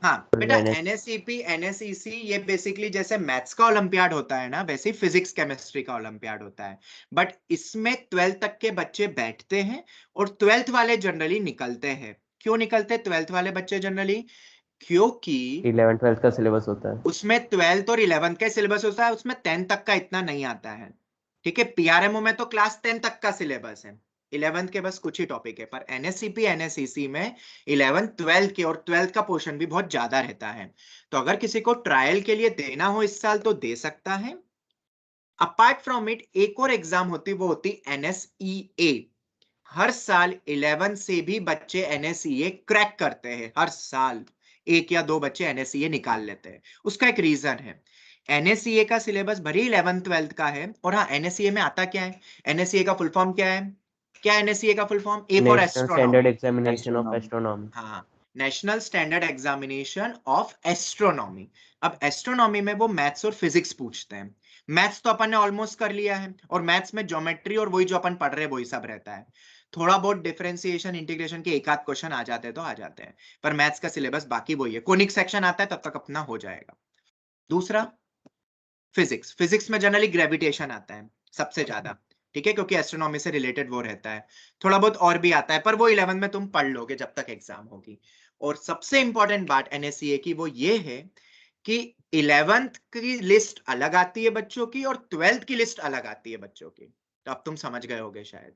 हाँ बेटा, NS एनएसईपी एनएसईसी ये बेसिकली जैसे मैथ्स का ओलंपियाड होता है ना, वैसे ही फिजिक्स केमिस्ट्री का ओलंपियाड होता है। बट इसमें 12th तक के बच्चे बैठते हैं और 12th वाले जनरली निकलते हैं। क्यों निकलते 12th वाले बच्चे जनरली? क्योंकि 11 12 का सिलेबस होता है। उसमें 12th और 11th का सिलेबस होता है, उसमें 10th तक का इतना नहीं आता है, ठीक है? पीआरएमओ में तो क्लास 10 तक का सिलेबस है, 11th के बस कुछ ही टॉपिक है। पर एनएससीपी एनएसईसी में 11th 12th के और 12th का पोर्शन भी बहुत ज्यादा रहता है। तो अगर किसी को ट्रायल के लिए देना हो इस साल तो दे सकता है। अपार्ट फ्रॉम इट एक और एग्जाम होती, वो होती एनएसईए। हर साल 11 से भी बच्चे एनएसईए क्रैक करते हैं, हर साल एक या दो बच्चे एनएसईए निकाल लेते हैं। उसका एक रीजन है, एनएसईए का सिलेबस भले 11th 12th का है। और हाँ, एनएसईए में आता क्या है? एनएसईए का फुल फॉर्म क्या है? क्या एनएसईए का full form? A for national standard astronomy. Examination of astronomy. हाँ, national standard examination of astronomy. अब एस्ट्रोनॉमी में वो मैथ्स और फिजिक्स पूछते हैं। मैथ्स तो अपन ने ऑलमोस्ट कर लिया है, और मैथ्स में ज्योमेट्री और वही जो अपन पढ़ रहे हैं वही सब रहता है। थोड़ा बहुत डिफरेंशिएशन इंटीग्रेशन के एक आध क्वेश्चन आ जाते हैं तो आ जाते हैं, पर मैथ्स का सिलेबस बाकी वही है। कोनिक सेक्शन आता है तब तक अपना हो जाएगा। दूसरा फिजिक्स, फिजिक्स में जनरली ग्रेविटेशन आता है सबसे ज्यादा, ठीक है? क्योंकि एस्ट्रोनॉमी से रिलेटेड वो रहता है। थोड़ा बहुत और भी आता है, पर वो 11 में तुम पढ़ लोगे जब तक एग्जाम होगी। और सबसे इंपॉर्टेंट बात एनएससीए की वो ये है कि 11th की लिस्ट अलग आती है बच्चों की और 12th की लिस्ट अलग आती है बच्चों की। तो अब तुम समझ गए होगे शायद।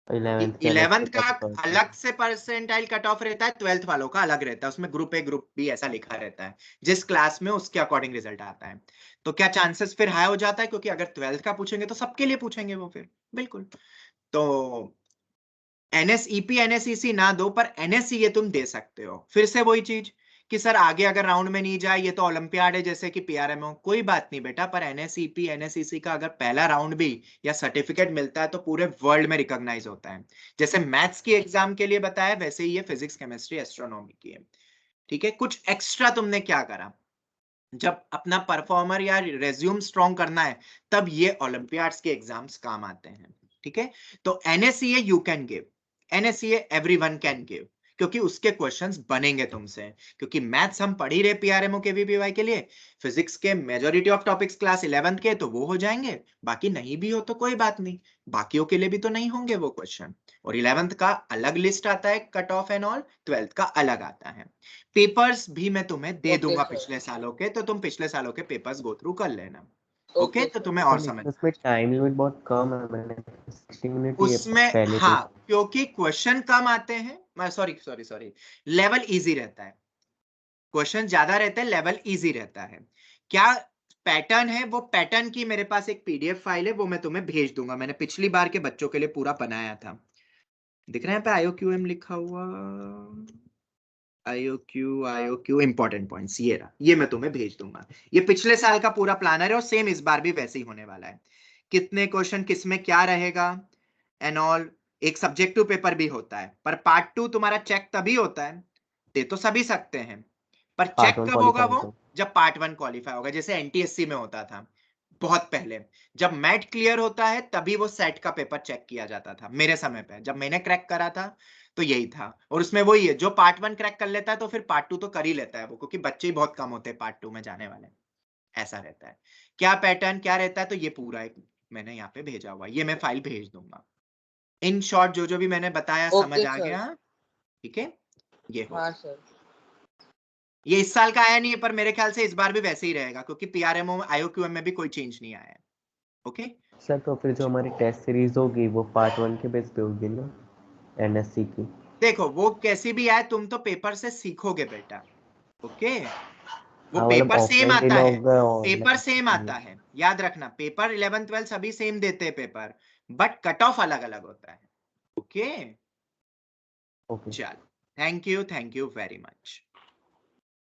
11th का अलग से परसेंटाइल कट ऑफ रहता है, 12th वालों का अलग रहता है, उसमें ग्रुप ए ग्रुप बी ऐसा लिखा रहता है। जिस क्लास में उसके अकॉर्डिंग रिजल्ट आता है। तो क्या चांसेस फिर हाई हो जाता है, क्योंकि अगर 12th का पूछेंगे तो सबके लिए पूछेंगे वो फिर, बिल्कुल। तो एनएसईपी एनएसईसी ना दो, पर एनएसईए तुम दे सकते हो। फिर से वही चीज कि सर आगे अगर राउंड में नहीं जाए, ये तो ओलंपियाड है जैसे कि पीआरएमओ, कोई बात नहीं बेटा। पर एनएसईपी एनएसईसी का अगर पहला राउंड भी या सर्टिफिकेट मिलता है तो पूरे वर्ल्ड में रिकॉग्नाइज होता है। जैसे मैथ्स की एग्जाम के लिए बताया, वैसे ही ये फिजिक्स केमिस्ट्री एस्ट्रोनॉमी की है, ठीक है? कुछ एक्स्ट्रा तुमने क्या करा, जब अपना परफॉर्मर या रेज्यूम स्ट्रॉन्ग करना है तब ये ओलंपियाड्स के एग्जाम्स काम आते हैं, ठीक है? तो NSCA you can give, NSCA everyone can give, क्योंकि उसके क्वेश्चंस बनेंगे तुमसे। क्योंकि मैथ्स हम पढ़ ही रहे पीआरएमओ के वीपीवाई के लिए, फिजिक्स के majority of topics class 11th के तो वो हो जाएंगे, बाकी नहीं भी हो तो कोई बात नहीं, बाकियों के लिए भी तो नहीं होंगे वो क्वेश्चन। और 11th का अलग लिस्ट आता है cut off and all, 12th का अलग आता है। पेपर्स भी मैं तुम्हें दे दूंगा पिछले सालों के, तो तुम पिछले सालों के पेपर्स गो थ्रू कर लेना, ओके? तो तुम्हें और समझ उसमें टाइम लिमिट बहुत कम है, मैंने 60 मिनट ही उसमें, पहले हाँ, क्योंकि क्वेश्चन कम आते हैं, सॉरी लेवल इजी रहता है, क्वेश्चन ज्यादा रहते हैं, लेवल इजी रहता है। क्या पैटर्न है, वो पैटर्न की मेरे पास एक पीडीएफ फाइल है, वो मैं तुम्हें भेज दूंगा। मैंने पिछली बार के बच्चों के लिए पूरा बनाया था। दिख रहा है पे IOQM लिखा हुआ, IOQ इंपॉर्टेंट पॉइंट्स, ये रहा, ये मैं तुम्हें भेज दूंगा। ये पिछले साल का पूरा प्लानर है और सेम इस बार भी वैसे ही होने वाला है। कितने क्वेश्चन किस में क्या रहेगा एंड ऑल। एक सब्जेक्टिव पेपर भी होता है, पर पार्ट 2 तुम्हारा चेक तभी होता है, दे तो सभी सकते हैं, पर चेक कब होगा वो? जब पार्ट 1 क्वालिफाई होगा, जैसे एनटीएससी में होता था। बहुत पहले जब मैट क्लियर होता है तभी वो सेट का पेपर चेक किया जाता था मेरे समय पे, जब मैंने क्रैक करा था तो यही था। और उसमें वही है, जो पार्ट 1 क्रैक कर लेता है तो फिर पार्ट 2 तो कर ही लेता है वो, क्योंकि बच्चे ही बहुत कम होते हैं पार्ट 2 में जाने वाले, ऐसा रहता है। क्या पैटर्न क्या रहता है, तो ये पूरा एक मैंने यहाँ पे भेजा हुआ है, ये मैं फाइल भेज दूंगा। इन शॉर्ट जो भी मैंने बताया समझ आ गया? ठीक है, ये हो। हाँ सर। ये इस साल का आया नहीं है, पर मेरे ख्याल से इस बार भी वैसे ही रहेगा, क्योंकि पीआरएमओ IOQM में भी कोई चेंज नहीं आया है। ओके सर तो फिर जो हमारी टेस्ट सीरीज होगी वो पार्ट 1 के बेस पे होगी ना, NSC की? देखो वो कैसी भी आए, तुम तो पेपर से सीखोगे बेटा। ओके वो हाँ, मतलब पेपर सेम ऑफलाइन आता देना है, होगा पेपर ऑनलाइन? सेम आता है, याद रखना। पेपर 11th 12th सभी सेम देते हैं पेपर, बट कट ऑफ अलग अलग होता है। ओके ओके, चलो, thank you very much.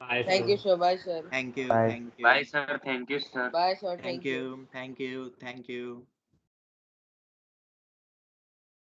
Thank you sir. Bye sir. Thank you bye. Thank you bye sir, thank you sir. Bye sir. Thank you thank you thank you.